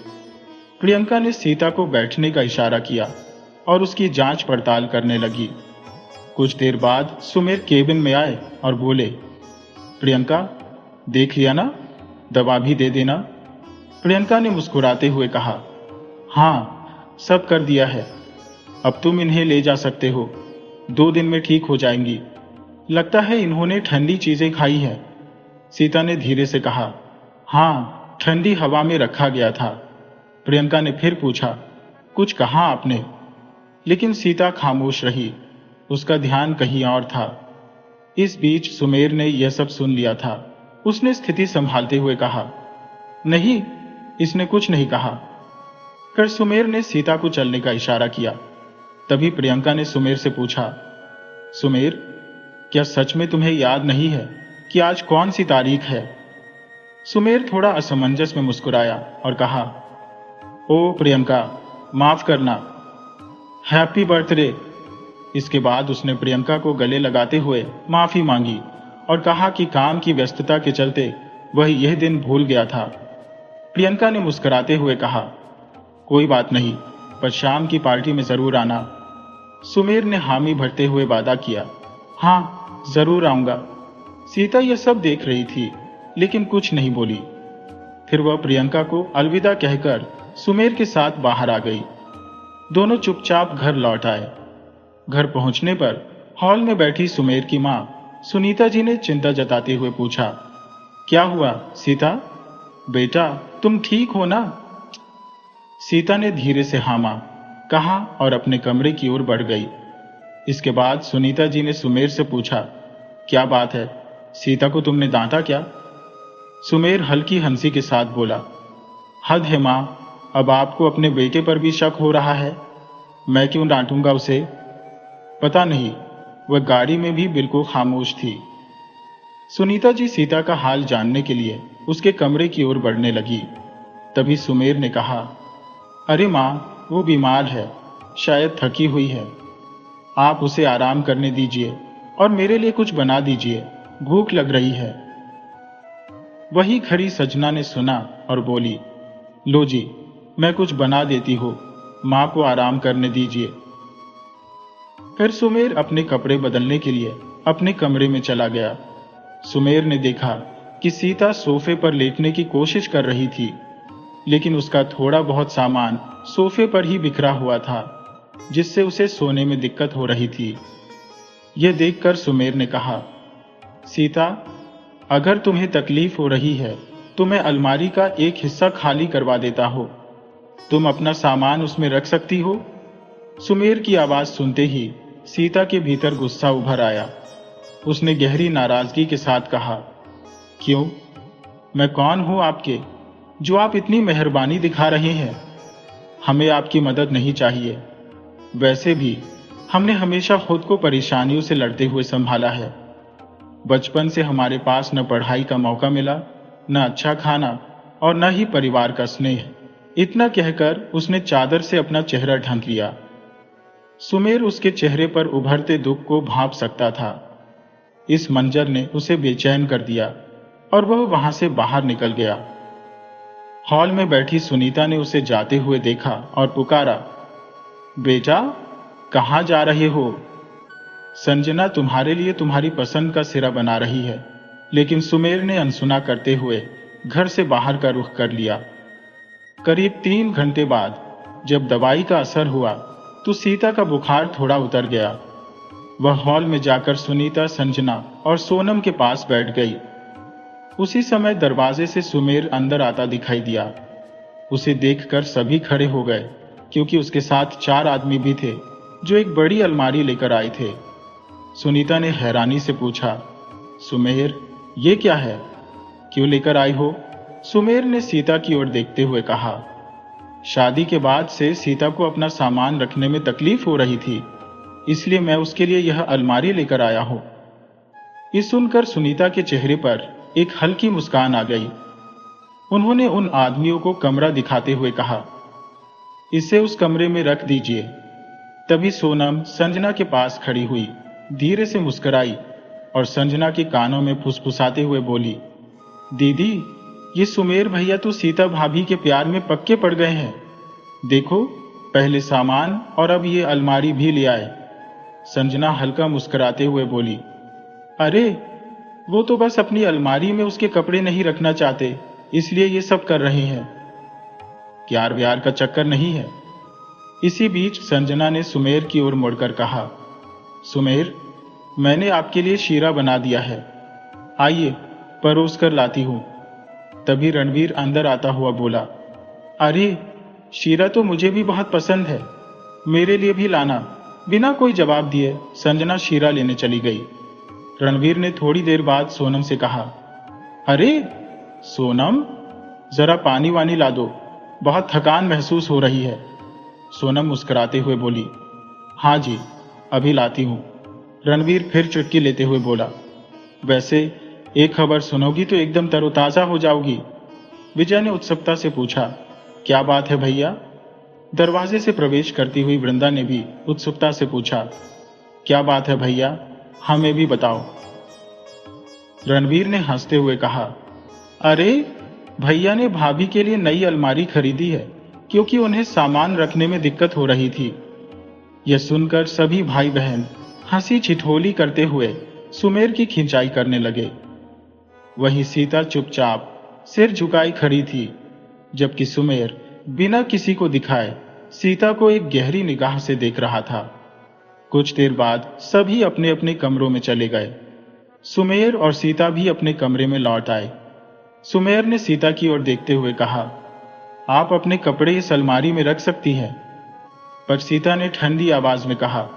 प्रियंका ने सीता को बैठने का इशारा किया और उसकी जांच पड़ताल करने लगी। कुछ देर बाद सुमेर केबिन में आए और बोले, प्रियंका, देख लिया ना, दवा भी दे देना। प्रियंका ने मुस्कुराते हुए कहा, हाँ, सब कर दिया है। अब तुम इन्हें ले जा सकते हो, 2 दिन में ठीक हो जाएंगी। लगता है इन्होंने ठंडी चीजें खाई है। सीता ने धीरे से कहा, हाँ, ठंडी हवा में रखा गया था। प्रियंका ने फिर पूछा, कुछ कहा आपने? लेकिन सीता खामोश रही, उसका ध्यान कहीं और था। इस बीच सुमेर ने यह सब सुन लिया था। उसने स्थिति संभालते हुए कहा, नहीं, इसने कुछ नहीं कहा। कर सुमेर ने सीता को चलने का इशारा किया। तभी प्रियंका ने सुमेर से पूछा, सुमेर, क्या सच में तुम्हें याद नहीं है कि आज कौन सी तारीख है? सुमेर थोड़ा असमंजस में मुस्कुराया और कहा, ओ प्रियंका, माफ करना, हैप्पी बर्थडे। इसके बाद उसने प्रियंका को गले लगाते हुए माफी मांगी और कहा कि काम की व्यस्तता के चलते वह यह दिन भूल गया था। प्रियंका ने मुस्कुराते हुए कहा, कोई बात नहीं, पर शाम की पार्टी में जरूर आना। सुमेर ने हामी भरते हुए वादा किया, हाँ, जरूर आऊंगा। सीता यह सब देख रही थी, लेकिन कुछ नहीं बोली। फिर वह प्रियंका को अलविदा कहकर सुमेर के साथ बाहर आ गई। दोनों चुपचाप घर लौट आए। घर पहुंचने पर हॉल में बैठी सुमेर की मां सुनीता जी ने चिंता जताते हुए पूछा, क्या हुआ सीता? बेटा, तुम ठीक हो ना? सीता ने धीरे से हामा कहा और अपने कमरे की ओर बढ़ गई। इसके बाद सुनीता जी ने सुमेर से पूछा, क्या बात है, सीता को तुमने डांटा क्या? सुमेर हल्की हंसी के साथ बोला, हद है मां, अब आपको अपने बेटे पर भी शक हो रहा है। मैं क्यों डांटूंगा उसे? पता नहीं, वह गाड़ी में भी बिल्कुल खामोश थी। सुनीता जी सीता का हाल जानने के लिए उसके कमरे की ओर बढ़ने लगी। तभी सुमेर ने कहा, अरे मां, वो बीमार है, शायद थकी हुई है। आप उसे आराम करने दीजिए और मेरे लिए कुछ बना दीजिए, भूख लग रही है। वही खड़ी सजना ने सुना और बोली, लो जी, मैं कुछ बना देती हूं, मां को आराम करने दीजिए। फिर सुमेर अपने कपड़े बदलने के लिए अपने कमरे में चला गया। सुमेर ने देखा कि सीता सोफे पर लेटने की कोशिश कर रही थी, लेकिन उसका थोड़ा बहुत सामान सोफे पर ही बिखरा हुआ था, जिससे उसे सोने में दिक्कत हो रही थी। यह देखकर सुमेर ने कहा, सीता, अगर तुम्हें तकलीफ हो रही है तो मैं अलमारी का एक हिस्सा खाली करवा देता हूं, तुम अपना सामान उसमें रख सकती हो। सुमेर की आवाज सुनते ही सीता के भीतर गुस्सा उभर आया। उसने गहरी नाराजगी के साथ कहा, क्यों? मैं कौन हूं आपके, जो आप इतनी मेहरबानी दिखा रहे हैं? हमें आपकी मदद नहीं चाहिए। वैसे भी हमने हमेशा खुद को परेशानियों से लड़ते हुए संभाला है। बचपन से हमारे पास न पढ़ाई का मौका मिला, न अच्छा खाना और न ही परिवार का स्नेह। इतना कहकर उसने चादर से अपना चेहरा ढक लिया। सुमेर उसके चेहरे पर उभरते दुख को भांप सकता था। इस मंजर ने उसे बेचैन कर दिया और वह वहां से बाहर निकल गया। हॉल में बैठी सुनीता ने उसे जाते हुए देखा और पुकारा, बेटा, कहाँ जा रहे हो? संजना तुम्हारे लिए तुम्हारी पसंद का सिरा बना रही है। लेकिन सुमेर ने अनसुना करते हुए घर से बाहर का रुख कर लिया। करीब 3 घंटे बाद जब दवाई का असर हुआ तो सीता का बुखार थोड़ा उतर गया। वह हॉल में जाकर सुनीता, संजना और सोनम के पास बैठ गई। उसी समय दरवाजे से सुमेर अंदर आता दिखाई दिया। उसे देखकर सभी खड़े हो गए, क्योंकि उसके साथ 4 आदमी भी थे जो एक बड़ी अलमारी लेकर आए थे। सुनीता ने हैरानी से पूछा, सुमेर, ये क्या है? क्यों लेकर आई हो? सुमेर ने सीता की ओर देखते हुए कहा, शादी के बाद से सीता को अपना सामान रखने में तकलीफ हो रही थी, इसलिए मैं उसके लिए यह अलमारी लेकर आया हूं। ये सुनकर सुनीता के चेहरे पर एक हल्की मुस्कान आ गई। उन्होंने उन आदमियों को कमरा दिखाते हुए कहा, इसे उस कमरे में रख दीजिए। तभी सोनम संजना के पास खड़ी हुई, धीरे से मुस्कुराई और संजना के कानों में फुसफुसाते हुए बोली, दीदी, ये सुमेर भैया तो सीता भाभी के प्यार में पक्के पड़ गए हैं। देखो, पहले सामान और अब ये अलमारी भी ले आए। संजना हल्का मुस्कुराते हुए बोली, अरे वो तो बस अपनी अलमारी में उसके कपड़े नहीं रखना चाहते, इसलिए ये सब कर रहे हैं। प्यार व्यार का चक्कर नहीं है। इसी बीच संजना ने सुमेर की ओर मुड़कर कहा, सुमेर, मैंने आपके लिए शीरा बना दिया है, आइए परोस कर लाती हूं। तभी रणवीर अंदर आता हुआ बोला, अरे शीरा तो मुझे भी बहुत पसंद है, मेरे लिए भी लाना। बिना कोई जवाब दिए संजना शीरा लेने चली गई। रणवीर ने थोड़ी देर बाद सोनम से कहा, अरे सोनम, जरा पानी वानी ला दो, बहुत थकान महसूस हो रही है। सोनम मुस्कुराते हुए बोली, हाँ जी अभी लाती हूं। रणवीर फिर चुटकी लेते हुए बोला, वैसे एक खबर सुनोगी तो एकदम तरोताजा हो जाओगी। विजय ने उत्सुकता से पूछा, क्या बात है भैया? दरवाजे से प्रवेश करती हुई वृंदा ने भी उत्सुकता से पूछा, क्या बात है भैया, हमें भी बताओ। रणवीर ने हंसते हुए कहा, अरे भैया ने भाभी के लिए नई अलमारी खरीदी है, क्योंकि उन्हें सामान रखने में दिक्कत हो रही थी। यह सुनकर सभी भाई बहन हंसी ठिठोली करते हुए सुमेर की खिंचाई करने लगे। वहीं सीता चुपचाप सिर झुकाई खड़ी थी, जबकि सुमेर बिना किसी को दिखाए सीता को एक गहरी निगाह से देख रहा था। कुछ देर बाद सभी अपने अपने कमरों में चले गए। सुमेर और सीता भी अपने कमरे में लौट आए। सुमेर ने सीता की ओर देखते हुए कहा, आप अपने कपड़े इस अलमारी में रख सकती हैं। पर सीता ने ठंडी आवाज में कहा,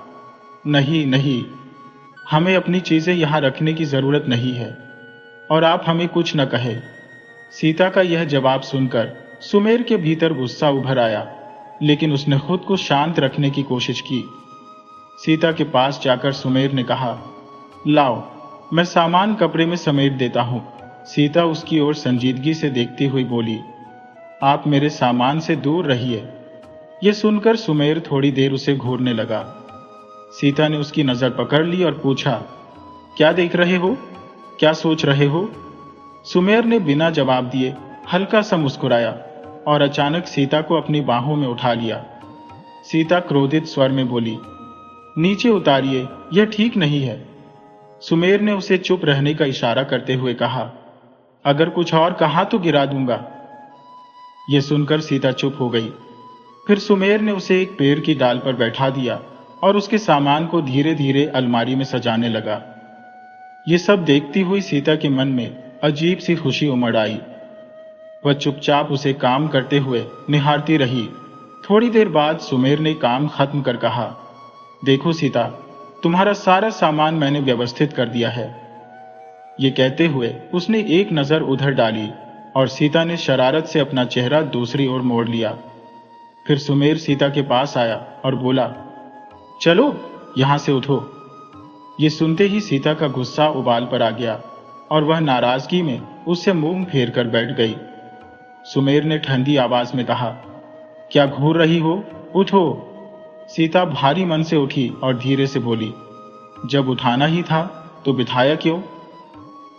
नहीं नहीं, हमें अपनी चीजें यहां रखने की जरूरत नहीं है, और आप हमें कुछ न कहे। सीता का यह जवाब सुनकर सुमेर के भीतर गुस्सा उभर आया, लेकिन उसने खुद को शांत रखने की कोशिश की। सीता के पास जाकर सुमेर ने कहा, लाओ मैं सामान कपड़े में समेट देता हूं। सीता उसकी ओर संजीदगी से देखती हुई बोली, आप मेरे सामान से दूर रहिए। यह सुनकर सुमेर थोड़ी देर उसे घूरने लगा। सीता ने उसकी नजर पकड़ ली और पूछा, क्या देख रहे हो, क्या सोच रहे हो? सुमेर ने बिना जवाब दिए हल्का सा मुस्कुराया और अचानक सीता को अपनी बाहों में उठा लिया। सीता क्रोधित स्वर में बोली, नीचे उतारिए, यह ठीक नहीं है। सुमेर ने उसे चुप रहने का इशारा करते हुए कहा, अगर कुछ और कहा तो गिरा दूंगा। यह सुनकर सीता चुप हो गई। फिर सुमेर ने उसे एक पेड़ की डाल पर बैठा दिया और उसके सामान को धीरे धीरे अलमारी में सजाने लगा। ये सब देखती हुई सीता के मन में अजीब सी खुशी उमड़ आई। वह चुपचाप उसे काम करते हुए निहारती रही। थोड़ी देर बाद सुमेर ने काम खत्म कर कहा, देखो सीता, तुम्हारा सारा सामान मैंने व्यवस्थित कर दिया है। ये कहते हुए उसने एक नजर उधर डाली और सीता ने शरारत से अपना चेहरा दूसरी ओर मोड़ लिया। फिर सुमेर सीता के पास आया और बोला, चलो यहां से उठो। ये सुनते ही सीता का गुस्सा उबाल पर आ गया और वह नाराजगी में उससे मुंह फेर कर बैठ गई। सुमेर ने ठंडी आवाज में कहा, क्या घूर रही हो, उठो। सीता भारी मन से उठी और धीरे से बोली, जब उठाना ही था तो बिठाया क्यों?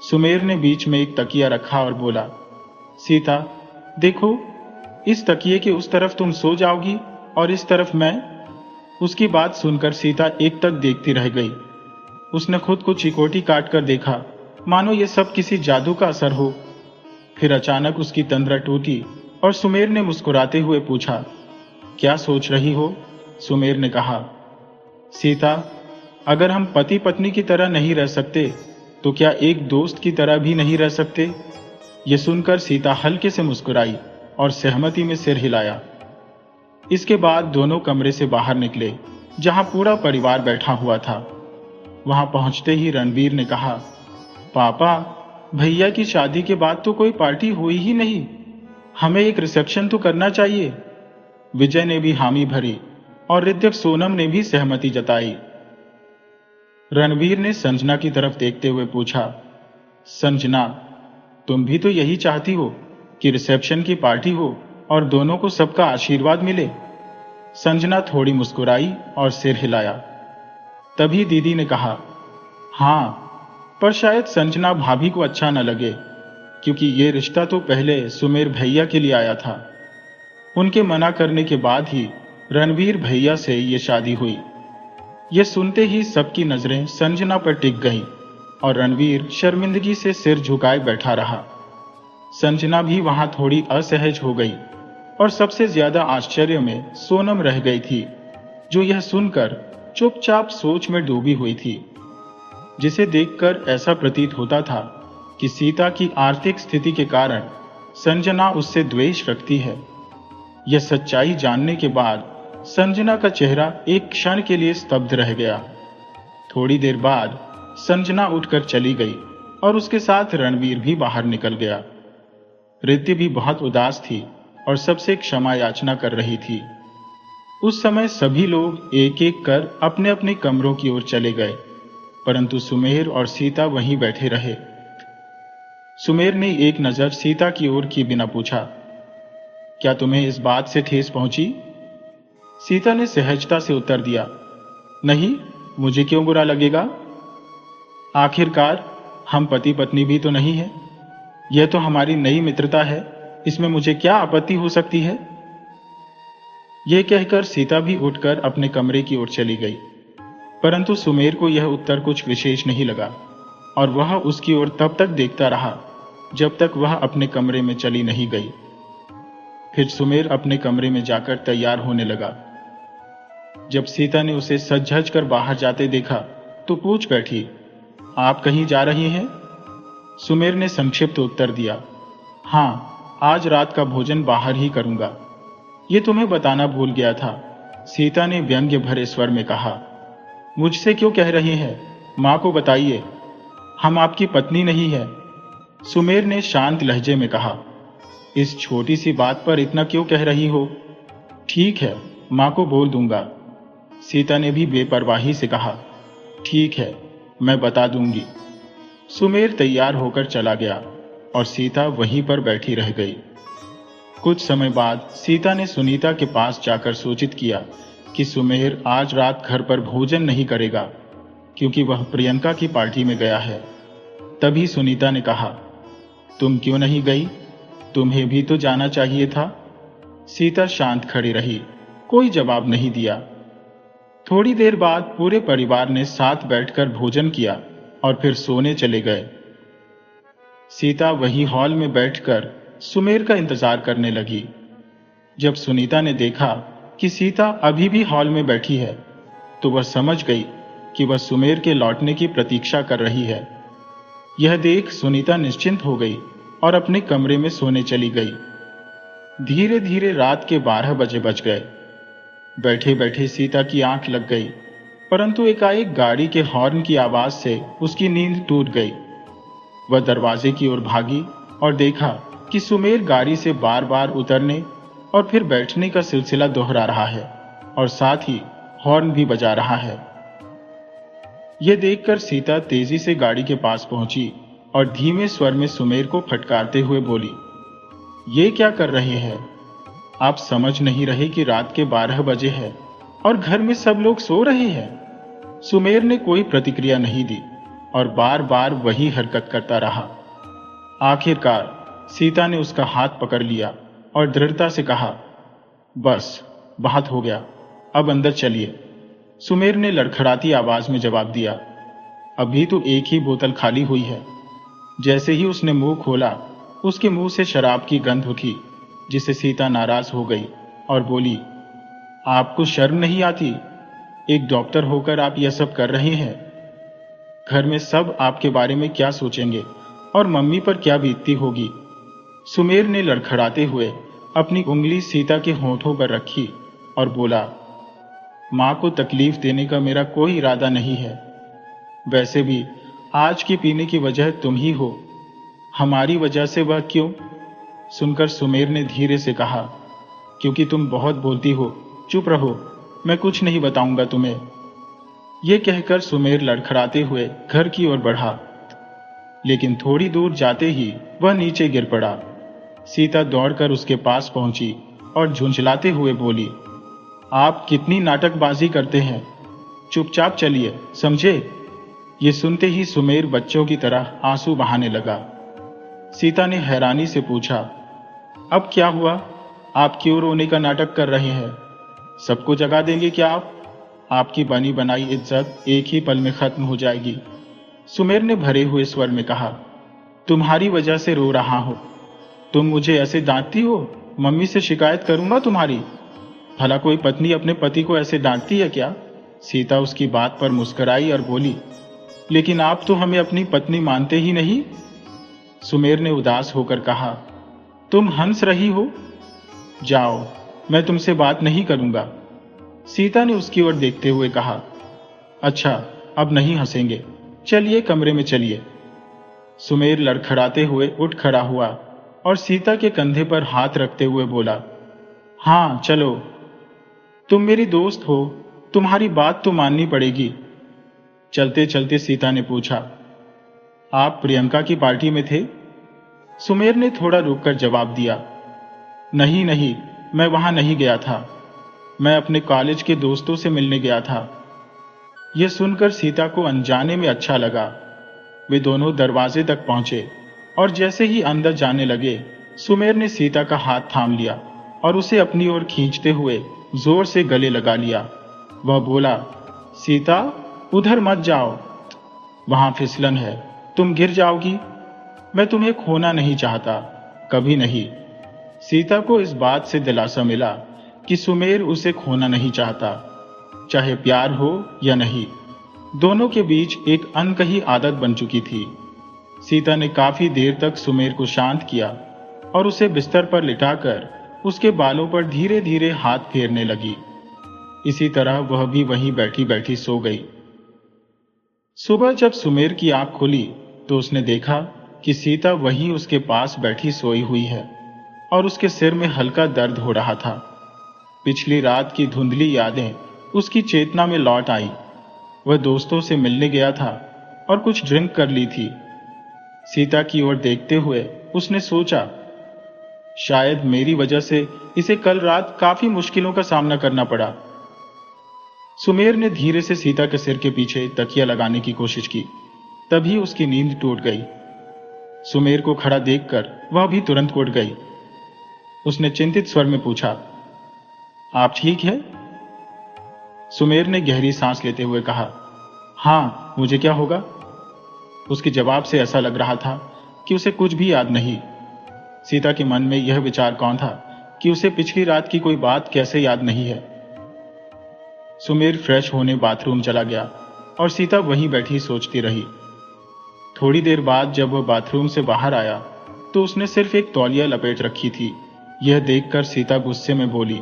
सुमेर ने बीच में एक तकिया रखा और बोला, सीता देखो, इस तकिए के उस तरफ तुम सो जाओगी और इस तरफ मैं। उसकी बात सुनकर सीता एक तक देखती रह गई। उसने खुद को चिकोटी काट कर देखा, मानो ये सब किसी जादू का असर हो। फिर अचानक उसकी तंद्रा टूटी और सुमेर ने मुस्कुराते हुए पूछा, क्या सोच रही हो? सुमेर ने कहा, सीता, अगर हम पति पत्नी की तरह नहीं रह सकते तो क्या एक दोस्त की तरह भी नहीं रह सकते? यह सुनकर सीता हल्के से मुस्कुराई और सहमति में सिर हिलाया। इसके बाद दोनों कमरे से बाहर निकले, जहां पूरा परिवार बैठा हुआ था। वहां पहुंचते ही रणवीर ने कहा, पापा, भैया की शादी के बाद तो कोई पार्टी हुई ही नहीं, हमें एक रिसेप्शन तो करना चाहिए। विजय ने भी हामी भरी और ऋतिक सोनम ने भी सहमति जताई। रणवीर ने संजना की तरफ देखते हुए पूछा, संजना, तुम भी तो यही चाहती हो कि रिसेप्शन की पार्टी हो और दोनों को सबका आशीर्वाद मिले? संजना थोड़ी मुस्कुराई और सिर हिलाया। तभी दीदी ने कहा, हां, पर शायद संजना भाभी को अच्छा न लगे, क्योंकि ये रिश्ता तो पहले सुमेर भैया के लिए आया था। उनके मना करने के बाद ही रणवीर भैया से ये शादी हुई। यह सुनते ही सबकी नजरें संजना पर टिक गईं और रणवीर शर्मिंदगी से सिर झुकाए बैठा रहा। संजना भी वहां थोड़ी असहज हो गई और सबसे ज्यादा आश्चर्य में सोनम रह गई थी, जो यह सुनकर चुपचाप सोच में डूबी हुई थी, जिसे देखकर ऐसा प्रतीत होता था कि सीता की आर्थिक स्थिति के कारण संजना उससे द्वेष रखती है। यह सच्चाई जानने के बाद संजना का चेहरा एक क्षण के लिए स्तब्ध रह गया। थोड़ी देर बाद संजना उठकर चली गई और उसके साथ रणवीर भी बाहर निकल गया। रिद्धि भी बहुत उदास थी और सबसे क्षमा याचना कर रही थी। उस समय सभी लोग एक एक कर अपने अपने कमरों की ओर चले गए, परंतु सुमेर और सीता वहीं बैठे रहे। सुमेर ने एक नजर सीता की ओर किए बिना पूछा, क्या तुम्हें इस बात से ठेस पहुंची? सीता ने सहजता से उत्तर दिया, नहीं, मुझे क्यों बुरा लगेगा? आखिरकार हम पति पत्नी भी तो नहीं है। यह तो हमारी नई मित्रता है, इसमें मुझे क्या आपत्ति हो सकती है? यह कहकर सीता भी उठकर अपने कमरे की ओर चली गई, परंतु सुमेर को यह उत्तर कुछ विशेष नहीं लगा और वह उसकी ओर तब तक देखता रहा जब तक वह अपने कमरे में चली नहीं गई। फिर सुमेर अपने कमरे में जाकर तैयार होने लगा। जब सीता ने उसे सज-धज कर बाहर जाते देखा तो पूछ बैठी, आप कहीं जा रही हैं? सुमेर ने संक्षिप्त उत्तर दिया, हाँ, आज रात का भोजन बाहर ही करूंगा। ये तुम्हें बताना भूल गया था, सीता ने व्यंग्य भरे स्वर में कहा। मुझसे क्यों कह रही हैं? मां को बताइए, हम आपकी पत्नी नहीं है। सुमेर ने शांत लहजे में कहा, इस छोटी सी बात पर इतना क्यों कह रही हो? ठीक है, मां को बोल दूंगा। सीता ने भी बेपरवाही से कहा, ठीक है, मैं बता दूंगी। सुमेर तैयार होकर चला गया और सीता वहीं पर बैठी रह गई। कुछ समय बाद सीता ने सुनीता के पास जाकर सूचित किया कि सुमेर आज रात घर पर भोजन नहीं करेगा, क्योंकि वह प्रियंका की पार्टी में गया है। तभी सुनीता ने कहा, तुम क्यों नहीं गई? तुम्हें भी तो जाना चाहिए था। सीता शांत खड़ी रही, कोई जवाब नहीं दिया। थोड़ी देर बाद पूरे परिवार ने साथ बैठकर भोजन किया और फिर सोने चले गए। सीता वही हॉल में बैठकर सुमेर का इंतजार करने लगी। जब सुनीता ने देखा कि सीता अभी भी हॉल में बैठी है, तो वह समझ गई कि वह सुमेर के लौटने की प्रतीक्षा कर रही है। यह देख सुनीता निश्चिंत हो गई और अपने कमरे में सोने चली गई। धीरे धीरे रात के 12 बजे बज गए। बैठे बैठे सीता की आंख लग गई, परंतु एकाएक गाड़ी के हॉर्न की आवाज से उसकी नींद टूट गई। वह दरवाजे की ओर भागी और देखा कि सुमेर गाड़ी से बार बार उतरने और फिर बैठने का सिलसिला दोहरा रहा है और साथ ही हॉर्न भी बजा रहा है। यह देखकर सीता तेजी से गाड़ी के पास पहुंची और धीमे स्वर में सुमेर को फटकारते हुए बोली, ये क्या कर रहे हैं? आप समझ नहीं रहे कि रात के 12 बजे है और घर में सब लोग सो रहे हैं? सुमेर ने कोई प्रतिक्रिया नहीं दी और बार बार वही हरकत करता रहा। आखिरकार सीता ने उसका हाथ पकड़ लिया और दृढ़ता से कहा, बस, बहुत हो गया, अब अंदर चलिए। सुमेर ने लड़खड़ाती आवाज में जवाब दिया, अभी तो एक ही बोतल खाली हुई है। जैसे ही उसने मुंह खोला, उसके मुंह से शराब की गंध उठी, जिससे सीता नाराज हो गई और बोली, आपको शर्म नहीं आती? एक डॉक्टर होकर आप यह सब कर रहे हैं। घर में सब आपके बारे में क्या सोचेंगे और मम्मी पर क्या बीतती होगी? सुमेर ने लड़खड़ाते हुए अपनी उंगली सीता के होठों पर रखी और बोला, मां को तकलीफ देने का मेरा कोई इरादा नहीं है। वैसे भी आज की पीने की वजह तुम ही हो, हमारी वजह से वह क्यों? सुनकर सुमेर ने धीरे से कहा, क्योंकि तुम बहुत बोलती हो, चुप रहो, मैं कुछ नहीं बताऊंगा तुम्हें। यह कहकर सुमेर लड़खड़ाते हुए घर की ओर बढ़ा, लेकिन थोड़ी दूर जाते ही वह नीचे गिर पड़ा। सीता दौड़कर उसके पास पहुंची और झुंझलाते हुए बोली, आप कितनी नाटकबाजी करते हैं, चुपचाप चलिए, समझे? ये सुनते ही सुमेर बच्चों की तरह आंसू बहाने लगा। सीता ने हैरानी से पूछा, अब क्या हुआ? आप क्यों रोने का नाटक कर रहे हैं? सबको जगा देंगे क्या आप? आपकी बनी बनाई इज्जत एक ही पल में खत्म हो जाएगी। सुमेर ने भरे हुए स्वर में कहा, तुम्हारी वजह से रो रहा हूं। तुम मुझे ऐसे डांटती हो, मम्मी से शिकायत करूंगा तुम्हारी। भला कोई पत्नी अपने पति को ऐसे डांटती है क्या? सीता उसकी बात पर मुस्कुराई और बोली, लेकिन आप तो हमें अपनी पत्नी मानते ही नहीं। सुमेर ने उदास होकर कहा, तुम हंस रही हो? जाओ, मैं तुमसे बात नहीं करूंगा। सीता ने उसकी ओर देखते हुए कहा, अच्छा, अब नहीं हंसेंगे, चलिए कमरे में चलिए। सुमेर लड़खड़ाते हुए उठ खड़ा हुआ और सीता के कंधे पर हाथ रखते हुए बोला, हां चलो, तुम मेरी दोस्त हो, तुम्हारी बात तो माननी पड़ेगी। चलते चलते सीता ने पूछा, आप प्रियंका की पार्टी में थे? सुमेर ने थोड़ा रुककर जवाब दिया, नहीं नहीं, मैं वहां नहीं गया था, मैं अपने कॉलेज के दोस्तों से मिलने गया था। यह सुनकर सीता को अनजाने में अच्छा लगा। वे दोनों दरवाजे तक पहुंचे और जैसे ही अंदर जाने लगे, सुमेर ने सीता का हाथ थाम लिया और उसे अपनी ओर खींचते हुए जोर से गले लगा लिया। वह बोला, सीता, उधर मत जाओ, वहां फिसलन है, तुम गिर जाओगी। मैं तुम्हें खोना नहीं चाहता, कभी नहीं। सीता को इस बात से दिलासा मिला कि सुमेर उसे खोना नहीं चाहता, चाहे प्यार हो या नहीं। दोनों के बीच एक अनकही आदत बन चुकी थी। सीता ने काफी देर तक सुमेर को शांत किया और उसे बिस्तर पर लिटाकर उसके बालों पर धीरे धीरे हाथ फेरने लगी। इसी तरह वह भी वहीं बैठी बैठी सो गई। सुबह जब सुमेर की आंख खुली तो उसने देखा कि सीता वहीं उसके पास बैठी सोई हुई है और उसके सिर में हल्का दर्द हो रहा था। पिछली रात की धुंधली यादें उसकी चेतना में लौट आई। वह दोस्तों से मिलने गया था और कुछ ड्रिंक कर ली थी। सीता की ओर देखते हुए उसने सोचा, शायद मेरी वजह से इसे कल रात काफी मुश्किलों का सामना करना पड़ा। सुमेर ने धीरे से सीता के सिर के पीछे तकिया लगाने की कोशिश की, तभी उसकी नींद टूट गई। सुमेर को खड़ा देखकर वह भी तुरंत उठ गई। उसने चिंतित स्वर में पूछा, आप ठीक है? सुमेर ने गहरी सांस लेते हुए कहा, हां, मुझे क्या होगा? उसके जवाब से ऐसा लग रहा था कि उसे कुछ भी याद नहीं। सीता के मन में यह विचार कौन था कि उसे पिछली रात की कोई बात कैसे याद नहीं है। सुमेर फ्रेश होने बाथरूम चला गया और सीता वहीं बैठी सोचती रही। थोड़ी देर बाद जब वह बाथरूम से बाहर आया तो उसने सिर्फ एक तौलिया लपेट रखी थी। यह देखकर सीता गुस्से में बोली,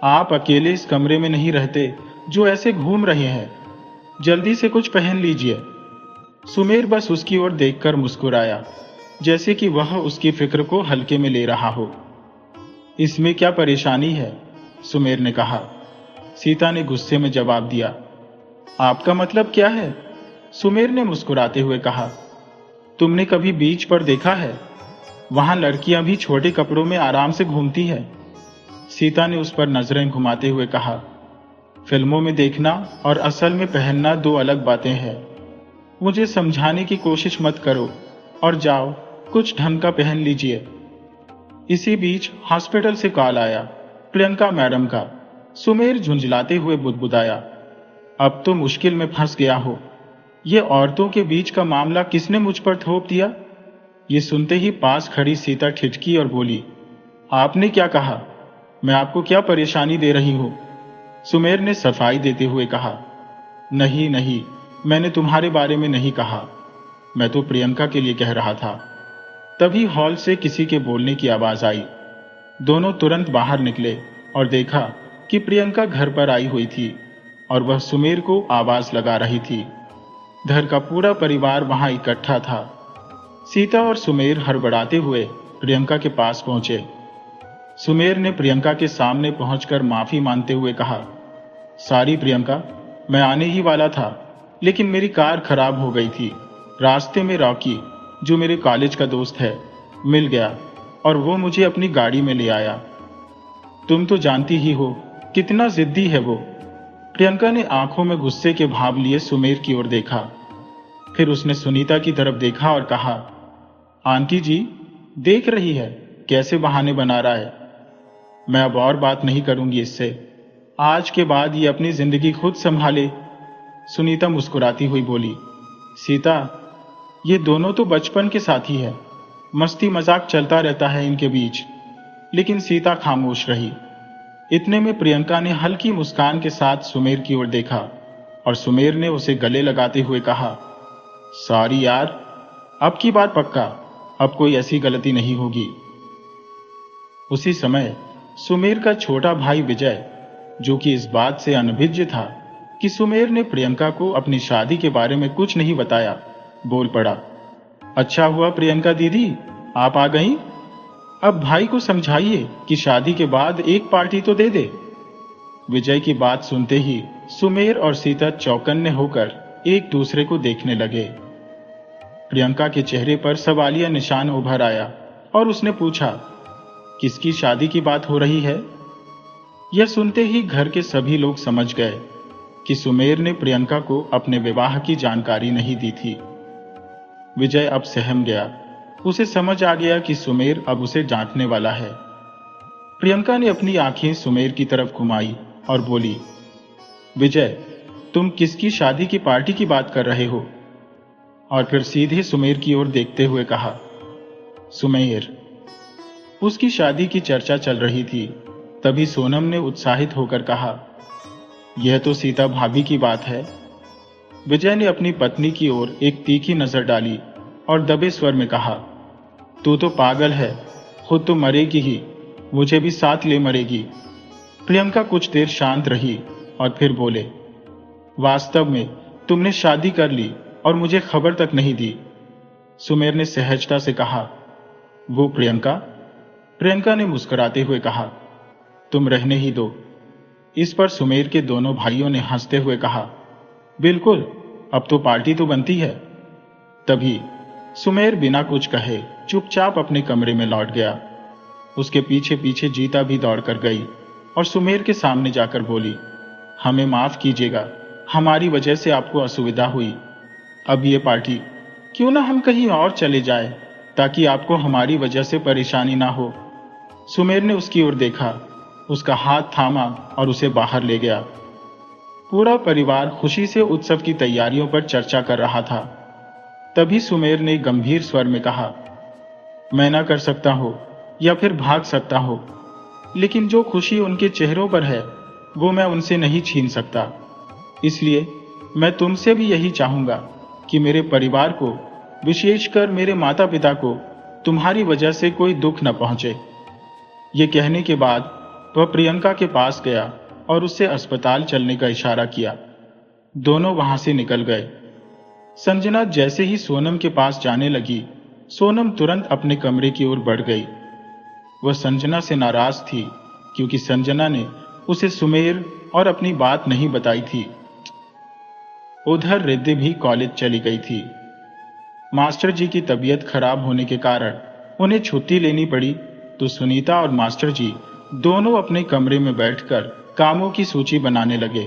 आप अकेले इस कमरे में नहीं रहते जो ऐसे घूम रहे हैं, जल्दी से कुछ पहन लीजिए। सुमेर बस उसकी ओर देखकर मुस्कुराया, जैसे कि वह उसकी फिक्र को हल्के में ले रहा हो। इसमें क्या परेशानी है? सुमेर ने कहा। सीता ने गुस्से में जवाब दिया, आपका मतलब क्या है? सुमेर ने मुस्कुराते हुए कहा, तुमने कभी बीच पर देखा है? वहां लड़कियां भी छोटे कपड़ों में आराम से घूमती है। सीता ने उस पर नजरें घुमाते हुए कहा, फिल्मों में देखना और असल में पहनना दो अलग बातें हैं। मुझे समझाने की कोशिश मत करो और जाओ, कुछ ढंग का पहन लीजिए। इसी बीच हॉस्पिटल से कॉल आया, प्रियंका मैडम का। सुमेर झुंझलाते हुए बुदबुदाया, अब तो मुश्किल में फंस गया हो। ये औरतों के बीच का मामला किसने मुझ पर थोप दिया? ये सुनते ही पास खड़ी सीता ठिठकी और बोली, आपने क्या कहा? मैं आपको क्या परेशानी दे रही हूं? सुमेर ने सफाई देते हुए कहा, नहीं नहीं, मैंने तुम्हारे बारे में नहीं कहा, मैं तो प्रियंका के लिए कह रहा था। तभी हॉल से किसी के बोलने की आवाज आई। दोनों तुरंत बाहर निकले और देखा कि प्रियंका घर पर आई हुई थी और वह सुमेर को आवाज लगा रही थी। घर का पूरा परिवार वहां इकट्ठा था। सीता और सुमेर हड़बड़ाते हुए प्रियंका के पास पहुंचे। सुमेर ने प्रियंका के सामने पहुंचकर माफी मांगते हुए कहा, सॉरी प्रियंका, मैं आने ही वाला था, लेकिन मेरी कार खराब हो गई थी। रास्ते में रॉकी, जो मेरे कॉलेज का दोस्त है, मिल गया और वो मुझे अपनी गाड़ी में ले आया। तुम तो जानती ही हो कितना जिद्दी है वो। प्रियंका ने आंखों में गुस्से के भाव लिए सुमेर की ओर देखा। फिर उसने सुनीता की तरफ देखा और कहा, आंटी जी, देख रही है कैसे बहाने बना रहा है। मैं अब और बात नहीं करूंगी इससे। आज के बाद ये अपनी जिंदगी खुद संभाले। सुनीता मुस्कुराती हुई बोली, सीता, ये दोनों तो बचपन के साथी है, मस्ती मजाक चलता रहता है इनके बीच। लेकिन सीता खामोश रही। इतने में प्रियंका ने हल्की मुस्कान के साथ सुमेर की ओर देखा और सुमेर ने उसे गले लगाते हुए कहा, सॉरी यार, अब की बात पक्का, अब कोई ऐसी गलती नहीं होगी। उसी समय सुमेर का छोटा भाई विजय, जो कि इस बात से अनभिज्ञ था कि सुमेर ने प्रियंका को अपनी शादी के बारे में कुछ नहीं बताया, बोल पड़ा, अच्छा हुआ प्रियंका दीदी आप आ गईं। अब भाई को समझाइए कि शादी के बाद एक पार्टी तो दे दे। विजय की बात सुनते ही सुमेर और सीता चौकन्ने होकर एक दूसरे को देखने लगे। प्रियंका के चेहरे पर सवालिया निशान उभर आया और उसने पूछा, किसकी शादी की बात हो रही है? यह सुनते ही घर के सभी लोग समझ गए कि सुमेर ने प्रियंका को अपने विवाह की जानकारी नहीं दी थी। विजय अब सहम गया। उसे समझ आ गया कि सुमेर अब उसे डांटने वाला है। प्रियंका ने अपनी आंखें सुमेर की तरफ घुमाई और बोली, विजय, तुम किसकी शादी की पार्टी की बात कर रहे हो? और फिर सीधे सुमेर की ओर देखते हुए कहा, सुमेर। उसकी शादी की चर्चा चल रही थी। तभी सोनम ने उत्साहित होकर कहा, यह तो सीता भाभी की बात है। विजय ने अपनी पत्नी की ओर एक तीखी नजर डाली और दबे स्वर में कहा, तू तो पागल है, खुद तो मरेगी ही, मुझे भी साथ ले मरेगी। प्रियंका कुछ देर शांत रही और फिर बोले, वास्तव में तुमने शादी कर ली और मुझे खबर तक नहीं दी। सुमेर ने सहजता से कहा, वो प्रियंका? प्रियंका ने मुस्कुराते हुए कहा, तुम रहने ही दो। इस पर सुमेर के दोनों भाइयों ने हंसते हुए कहा, बिल्कुल, अब तो पार्टी तो बनती है। तभी सुमेर बिना कुछ कहे चुपचाप अपने कमरे में लौट गया। उसके पीछे पीछे जीता भी दौड़कर गई और सुमेर के सामने जाकर बोली, हमें माफ कीजिएगा, हमारी वजह से आपको असुविधा हुई। अब ये पार्टी क्यों ना हम कहीं और चले जाए, ताकि आपको हमारी वजह से परेशानी ना हो। सुमेर ने उसकी ओर देखा, उसका हाथ थामा और उसे बाहर ले गया। पूरा परिवार खुशी से उत्सव की तैयारियों पर चर्चा कर रहा था। तभी सुमेर ने गंभीर स्वर में कहा, मैं ना कर सकता हूं या फिर भाग सकता हूं, लेकिन जो खुशी उनके चेहरों पर है वो मैं उनसे नहीं छीन सकता। इसलिए मैं तुमसे भी यही चाहूंगा कि मेरे परिवार को, विशेषकर मेरे माता पिता को तुम्हारी वजह से कोई दुख न पहुंचे। ये कहने के बाद वह प्रियंका के पास गया और उससे अस्पताल चलने का इशारा किया। दोनों वहां से निकल गए। संजना जैसे ही सोनम के पास जाने लगी, सोनम तुरंत अपने कमरे की ओर बढ़ गई। वह संजना से नाराज थी क्योंकि संजना ने उसे सुमेर और अपनी बात नहीं बताई थी। उधर रिद्धि भी कॉलेज चली गई थी। मास्टर जी की तबीयत खराब होने के कारण उन्हें छुट्टी लेनी पड़ी, तो सुनीता और मास्टर जी दोनों अपने कमरे में बैठकर कामों की सूची बनाने लगे।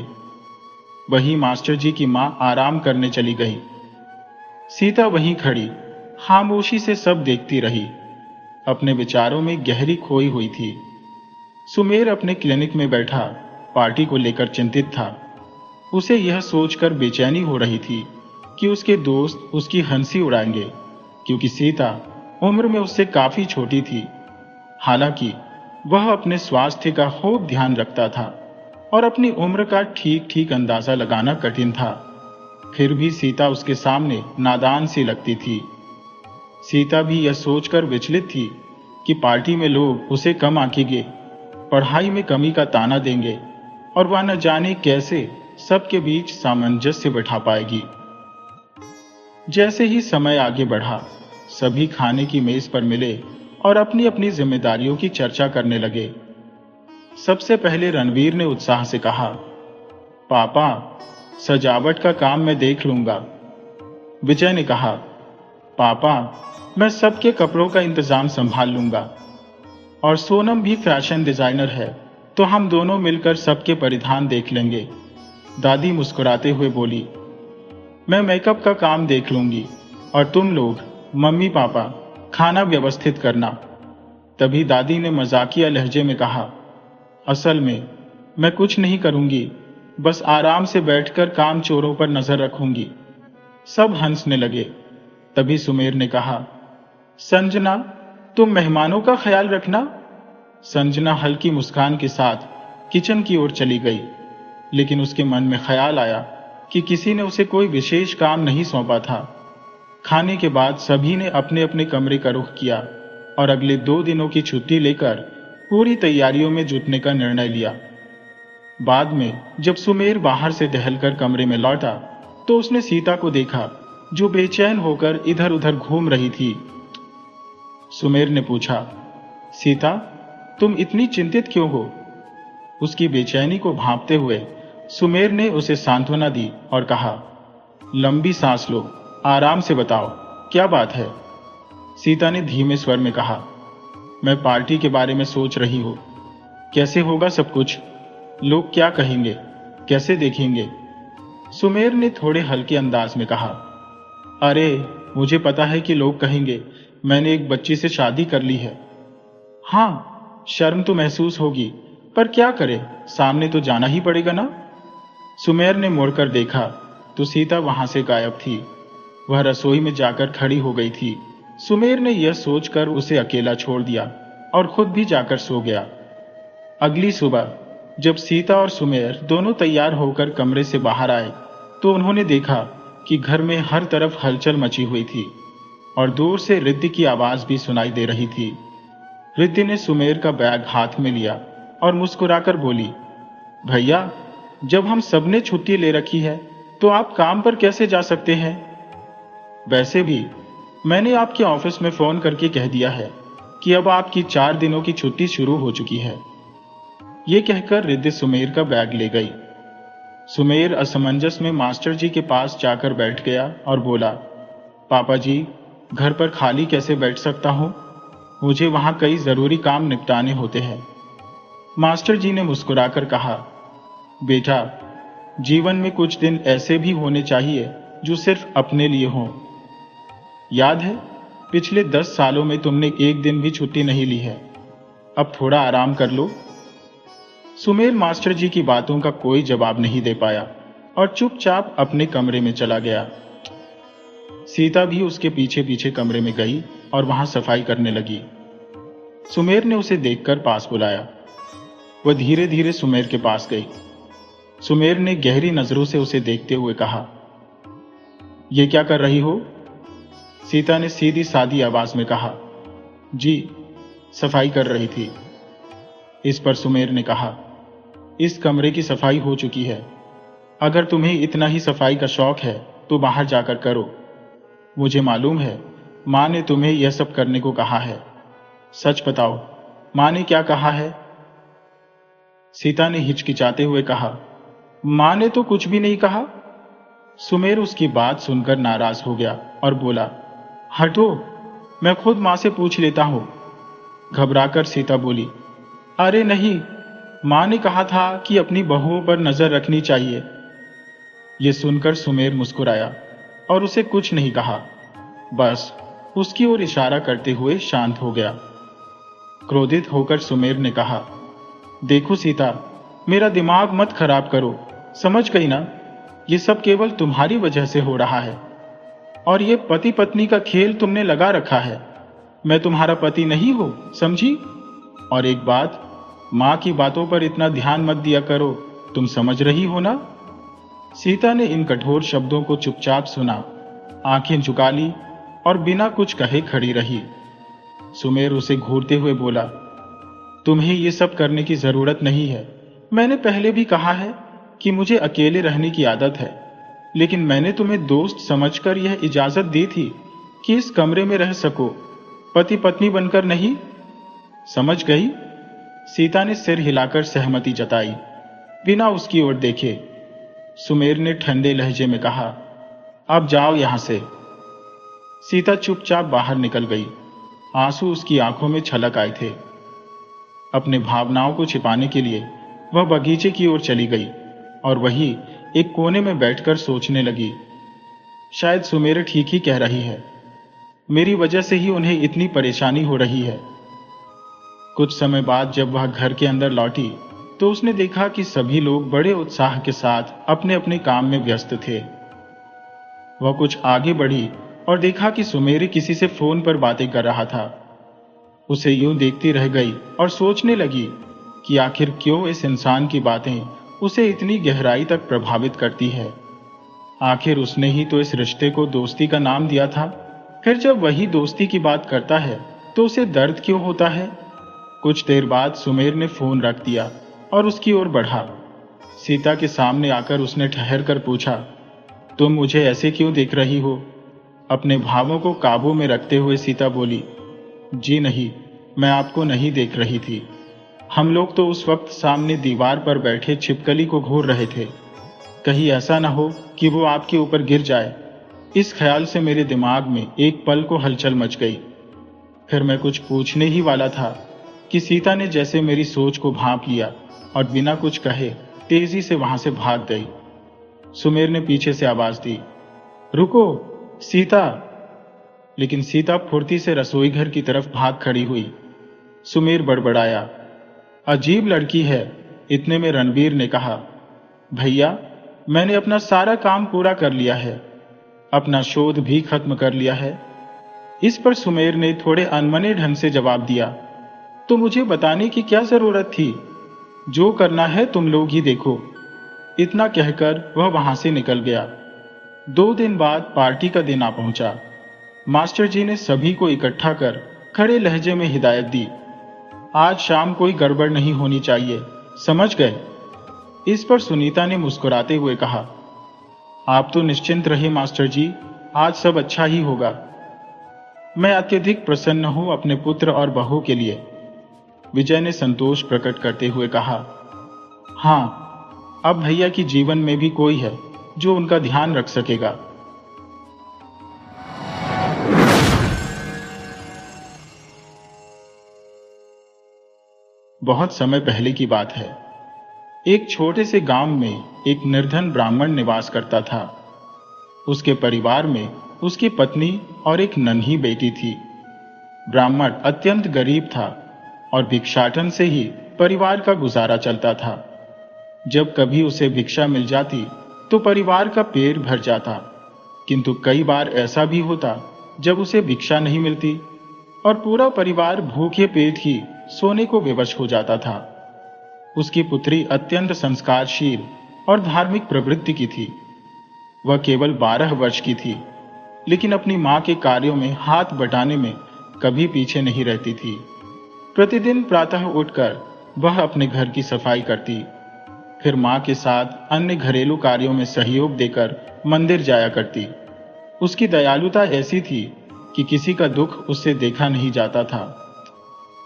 वहीं मास्टर जी की मां आराम करने चली गई। सीता वहीं खड़ी खामोशी से सब देखती रही, अपने विचारों में गहरी खोई हुई थी। सुमेर अपने क्लिनिक में बैठा पार्टी को लेकर चिंतित था। उसे यह सोचकर बेचैनी हो रही थी कि उसके दोस्त उसकी हंसी उड़ाएंगे, क्योंकि सीता उम्र में उससे काफी छोटी थी। हालांकि वह अपने स्वास्थ्य का खूब ध्यान रखता था और अपनी उम्र का ठीक ठीक अंदाजा लगाना कठिन था। फिर भी सीता उसके सामने नादान सी लगती थी। सीता भी यह सोचकर विचलित थी कि पार्टी में लोग उसे कम आंकेंगे, पढ़ाई में कमी का ताना देंगे और वह न जाने कैसे सबके बीच सामंजस्य बैठा पाएगी। जैसे ही समय आगे बढ़ा, सभी खाने की मेज पर मिले और अपनी अपनी जिम्मेदारियों की चर्चा करने लगे। सबसे पहले रणवीर ने उत्साह से कहा, पापा, सजावट का काम मैं देख लूंगा। विजय ने कहा, पापा, मैं सबके कपड़ों का इंतजाम संभाल लूंगा। और सोनम भी फैशन डिजाइनर है, तो हम दोनों मिलकर सबके परिधान देख लेंगे। दादी मुस्कुराते हुए बोली, मैं मेकअप का काम देख लूंगी और तुम लोग, मम्मी पापा, खाना व्यवस्थित करना। तभी दादी ने मजाकिया लहजे में कहा, असल में मैं कुछ नहीं करूंगी, बस आराम से बैठकर काम चोरों पर नजर रखूंगी। सब हंसने लगे। तभी सुमेर ने कहा, संजना, तुम मेहमानों का ख्याल रखना। संजना हल्की मुस्कान के साथ किचन की ओर चली गई, लेकिन उसके मन में ख्याल आया कि किसी ने उसे कोई विशेष काम नहीं सौंपा था। खाने के बाद सभी ने अपने अपने कमरे का रुख किया और अगले 2 दिनों की छुट्टी लेकर पूरी तैयारियों में जुटने का निर्णय लिया। बाद में जब सुमेर बाहर से टहलकर कमरे में लौटा तो उसने सीता को देखा, जो बेचैन होकर इधर उधर घूम रही थी। सुमेर ने पूछा, सीता, तुम इतनी चिंतित क्यों हो? उसकी बेचैनी को भांपते हुए सुमेर ने उसे सांत्वना दी और कहा, लंबी सांस लो, आराम से बताओ, क्या बात है? सीता ने धीमे स्वर में कहा, मैं पार्टी के बारे में सोच रही हूं। कैसे होगा सब कुछ? लोग क्या कहेंगे, कैसे देखेंगे? सुमेर ने थोड़े हल्के अंदाज में कहा, अरे, मुझे पता है कि लोग कहेंगे, मैंने एक बच्ची से शादी कर ली है। हाँ, शर्म तो महसूस होगी, पर क्या करे, सामने तो जाना ही पड़ेगा ना। सुमेर ने मुड़कर देखा तो सीता वहां से गायब थी। वह रसोई में जाकर खड़ी हो गई थी। सुमेर ने यह सोचकर उसे अकेला छोड़ दिया और खुद भी जाकर सो गया। अगली सुबह जब सीता और सुमेर दोनों तैयार होकर कमरे से बाहर आए तो उन्होंने देखा कि घर में हर तरफ हलचल मची हुई थी और दूर से रिद्धि की आवाज भी सुनाई दे रही थी। रिद्धि ने सुमेर का बैग हाथ में लिया और मुस्कुराकर बोली, भैया, जब हम सबने छुट्टी ले रखी है तो आप काम पर कैसे जा सकते हैं? वैसे भी मैंने आपके ऑफिस में फोन करके कह दिया है कि अब आपकी 4 दिनों की छुट्टी शुरू हो चुकी है। ये कहकर रिद्धि सुमेर का बैग ले गई। सुमेर असमंजस में मास्टर जी के पास जाकर बैठ गया और बोला, पापा जी, घर पर खाली कैसे बैठ सकता हूं? मुझे वहां कई जरूरी काम निपटाने होते हैं। मास्टर जी ने मुस्कुराकर कहा, बेटा, जीवन में कुछ दिन ऐसे भी होने चाहिए जो सिर्फ अपने लिए हों। याद है, पिछले 10 सालों में तुमने एक दिन भी छुट्टी नहीं ली है। अब थोड़ा आराम कर लो। सुमेर मास्टर जी की बातों का कोई जवाब नहीं दे पाया और चुपचाप अपने कमरे में चला गया। सीता भी उसके पीछे पीछे कमरे में गई और वहां सफाई करने लगी। सुमेर ने उसे देखकर पास बुलाया। वह धीरे धीरे सुमेर के पास गई। सुमेर ने गहरी नजरों से उसे देखते हुए कहा, यह क्या कर रही हो? सीता ने सीधी सादी आवाज में कहा, जी, सफाई कर रही थी। इस पर सुमेर ने कहा, इस कमरे की सफाई हो चुकी है। अगर तुम्हें इतना ही सफाई का शौक है तो बाहर जाकर करो। मुझे मालूम है मां ने तुम्हें यह सब करने को कहा है। सच बताओ, मां ने क्या कहा है? सीता ने हिचकिचाते हुए कहा, मां ने तो कुछ भी नहीं कहा। सुमेर उसकी बात सुनकर नाराज हो गया और बोला, हटो, मैं खुद मां से पूछ लेता हूं। घबराकर सीता बोली, अरे नहीं, मां ने कहा था कि अपनी बहुओं पर नजर रखनी चाहिए। यह सुनकर सुमेर मुस्कुराया और उसे कुछ नहीं कहा, बस उसकी ओर इशारा करते हुए शांत हो गया। क्रोधित होकर सुमेर ने कहा, देखो सीता, मेरा दिमाग मत खराब करो, समझ गई ना? ये सब केवल तुम्हारी वजह से हो रहा है और ये पति पत्नी का खेल तुमने लगा रखा है। मैं तुम्हारा पति नहीं हूं, समझी? और एक बात, मां की बातों पर इतना ध्यान मत दिया करो, तुम समझ रही हो ना? सीता ने इन कठोर शब्दों को चुपचाप सुना, आंखें झुका ली और बिना कुछ कहे खड़ी रही। सुमेर उसे घूरते हुए बोला, तुम्हें ये सब करने की जरूरत नहीं है। मैंने पहले भी कहा है कि मुझे अकेले रहने की आदत है, लेकिन मैंने तुम्हें दोस्त समझकर यह इजाजत दी थी कि इस कमरे में रह सको, पति पत्नी बनकर नहीं। समझ गई? सीता ने सिर हिलाकर सहमति जताई, बिना उसकी ओर देखे। सुमेर ने ठंडे लहजे में कहा, अब जाओ यहां से। सीता चुपचाप बाहर निकल गई। आंसू उसकी आंखों में छलक आए थे। अपने भावनाओं को छिपाने के लिए वह बगीचे की ओर चली गई और वहीं एक कोने में बैठकर सोचने लगी, शायद सुमेर ठीक ही कह रही है, मेरी वजह से ही उन्हें इतनी परेशानी हो रही है। कुछ समय बाद जब वह घर के अंदर लौटी तो उसने देखा कि सभी लोग बड़े उत्साह के साथ अपने अपने काम में व्यस्त थे। वह कुछ आगे बढ़ी और देखा कि सुमेर किसी से फोन पर बातें कर रहा था। उसे यूं देखती रह गई और सोचने लगी कि आखिर क्यों इस इंसान की बातें उसे इतनी गहराई तक प्रभावित करती है। आखिर उसने ही तो इस रिश्ते को दोस्ती का नाम दिया था। फिर जब वही दोस्ती की बात करता है तो उसे दर्द क्यों होता है। कुछ देर बाद सुमेर ने फोन रख दिया और उसकी ओर बढ़ा। सीता के सामने आकर उसने ठहर कर पूछा, तुम मुझे ऐसे क्यों देख रही हो? अपने भावों को काबू में रखते हुए सीता बोली, जी नहीं, मैं आपको नहीं देख रही थी। हम लोग तो उस वक्त सामने दीवार पर बैठे छिपकली को घूर रहे थे। कहीं ऐसा ना हो कि वो आपके ऊपर गिर जाए। इस ख्याल से मेरे दिमाग में एक पल को हलचल मच गई। फिर मैं कुछ पूछने ही वाला था कि सीता ने जैसे मेरी सोच को भांप लिया और बिना कुछ कहे तेजी से वहां से भाग गई। सुमेर ने पीछे से आवाज दी, रुको सीता। लेकिन सीता फुर्ती से रसोई घर की तरफ भाग खड़ी हुई। सुमेर बड़बड़ाया, अजीब लड़की है। इतने में रणबीर ने कहा, भैया मैंने अपना सारा काम पूरा कर लिया है, अपना शोध भी खत्म कर लिया है। इस पर सुमेर ने थोड़े अनमने ढंग से जवाब दिया, तो मुझे बताने की क्या जरूरत थी? जो करना है तुम लोग ही देखो। इतना कहकर वह वहां से निकल गया। 2 दिन बाद पार्टी का दिन आ पहुंचा। मास्टर जी ने सभी को इकट्ठा कर खड़े लहजे में हिदायत दी, आज शाम कोई गड़बड़ नहीं होनी चाहिए, समझ गए? इस पर सुनीता ने मुस्कुराते हुए कहा, आप तो निश्चिंत रहे मास्टर जी, आज सब अच्छा ही होगा। मैं अत्यधिक प्रसन्न हूं अपने पुत्र और बहू के लिए, विजय ने संतोष प्रकट करते हुए कहा। हाँ, अब भैया की जीवन में भी कोई है जो उनका ध्यान रख सकेगा। बहुत समय पहले की बात है। एक छोटे से गांव में एक निर्धन ब्राह्मण निवास करता था। उसके परिवार में उसकी पत्नी और एक नन्ही बेटी थी। ब्राह्मण अत्यंत गरीब था और भिक्षाटन से ही परिवार का गुजारा चलता था। जब कभी उसे भिक्षा मिल जाती तो परिवार का पेट भर जाता, किंतु कई बार ऐसा भी होता जब उसे भिक्षा नहीं मिलती और पूरा परिवार भूखे पेट ही सोने को विवश हो जाता था। उसकी पुत्री अत्यंत संस्कारशील और धार्मिक प्रवृत्ति की थी। वह केवल 12 वर्ष की थी, लेकिन अपनी मां के कार्यों में हाथ बटाने में कभी पीछे नहीं रहती थी। प्रतिदिन प्रातः उठकर वह अपने घर की सफाई करती, फिर मां के साथ अन्य घरेलू कार्यों में सहयोग देकर मंदिर जाया करती। उसकी दयालुता ऐसी थी कि किसी का दुख उससे देखा नहीं जाता था।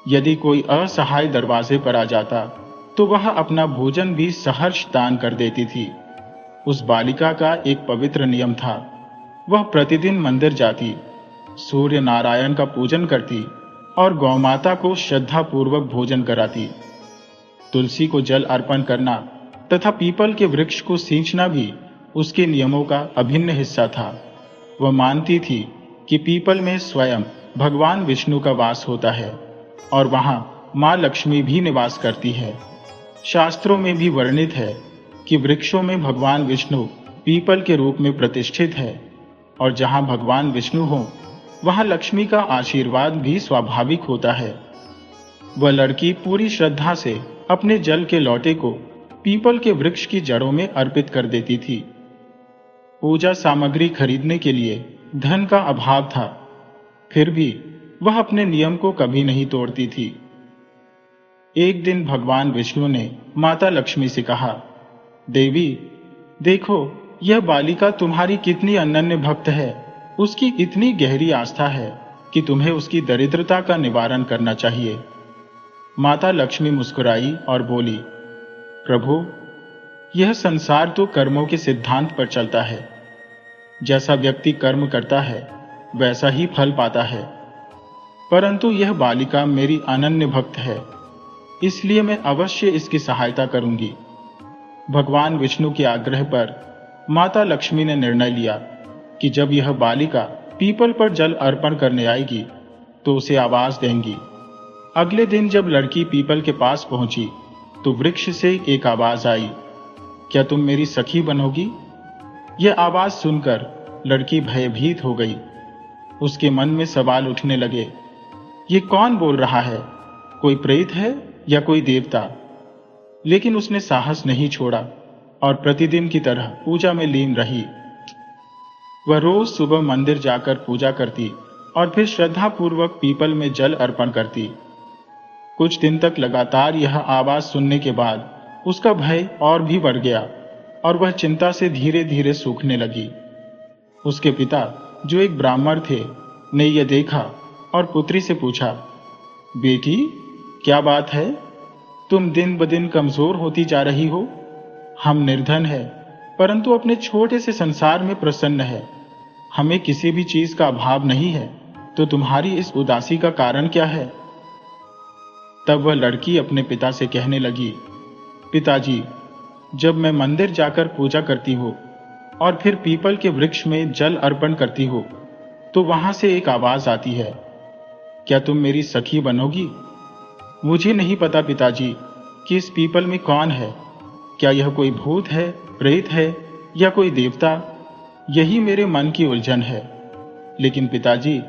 यदि कोई असहाय दरवाजे पर आ जाता तो वह अपना भोजन भी सहर्ष दान कर देती थी। उस बालिका का एक पवित्र नियम था, वह प्रतिदिन मंदिर जाती, सूर्य नारायण का पूजन करती और गौमाता को श्रद्धा पूर्वक भोजन कराती। तुलसी को जल अर्पण करना तथा पीपल के वृक्ष को सींचना भी उसके नियमों का अभिन्न हिस्सा था। वह मानती थी कि पीपल में स्वयं भगवान विष्णु का वास होता है और वहां मां लक्ष्मी भी निवास करती है। शास्त्रों में भी वर्णित है कि वृक्षों में भगवान विष्णु पीपल के रूप में प्रतिष्ठित है और जहां भगवान विष्णु हो वहां लक्ष्मी का आशीर्वाद भी स्वाभाविक होता है। वह लड़की पूरी श्रद्धा से अपने जल के लोटे को पीपल के वृक्ष की जड़ों में अर्पित कर देती थी। पूजा सामग्री खरीदने के लिए धन का अभाव था, फिर भी वह अपने नियम को कभी नहीं तोड़ती थी। एक दिन भगवान विष्णु ने माता लक्ष्मी से कहा, देवी देखो, यह बालिका तुम्हारी कितनी अनन्य भक्त है। उसकी इतनी गहरी आस्था है कि तुम्हें उसकी दरिद्रता का निवारण करना चाहिए। माता लक्ष्मी मुस्कुराई और बोली, प्रभु, यह संसार तो कर्मों के सिद्धांत पर चलता है। जैसा व्यक्ति कर्म करता है वैसा ही फल पाता है, परंतु यह बालिका मेरी अनन्य भक्त है, इसलिए मैं अवश्य इसकी सहायता करूंगी। भगवान विष्णु के आग्रह पर माता लक्ष्मी ने निर्णय लिया कि जब यह बालिका पीपल पर जल अर्पण करने आएगी तो उसे आवाज देंगी। अगले दिन जब लड़की पीपल के पास पहुंची तो वृक्ष से एक आवाज आई, क्या तुम मेरी सखी बनोगी? यह आवाज सुनकर लड़की भयभीत हो गई। उसके मन में सवाल उठने लगे, ये कौन बोल रहा है? कोई प्रेत है या कोई देवता? लेकिन उसने साहस नहीं छोड़ा और प्रतिदिन की तरह पूजा में लीन रही। वह रोज सुबह मंदिर जाकर पूजा करती और फिर श्रद्धापूर्वक पीपल में जल अर्पण करती। कुछ दिन तक लगातार यह आवाज सुनने के बाद उसका भय और भी बढ़ गया और वह चिंता से धीरे धीरे सूखने लगी। उसके पिता, जो एक ब्राह्मण थे, ने यह देखा और पुत्री से पूछा, बेटी, क्या बात है? तुम दिन ब दिन कमजोर होती जा रही हो। हम निर्धन हैं, परंतु अपने छोटे से संसार में प्रसन्न है। हमें किसी भी चीज का अभाव नहीं है, तो तुम्हारी इस उदासी का कारण क्या है? तब वह लड़की अपने पिता से कहने लगी, पिताजी, जब मैं मंदिर जाकर पूजा करती हूँ और फिर पीपल के वृक्ष में जल अर्पण करती हूँ, तो वहां से एक आवाज आती है, क्या तुम मेरी सखी बनोगी? मुझे नहीं पता पिताजी कि इस पीपल में कौन है। क्या यह कोई भूत है, प्रेत है या कोई देवता? यही मेरे मन की उलझन है। लेकिन पिताजी,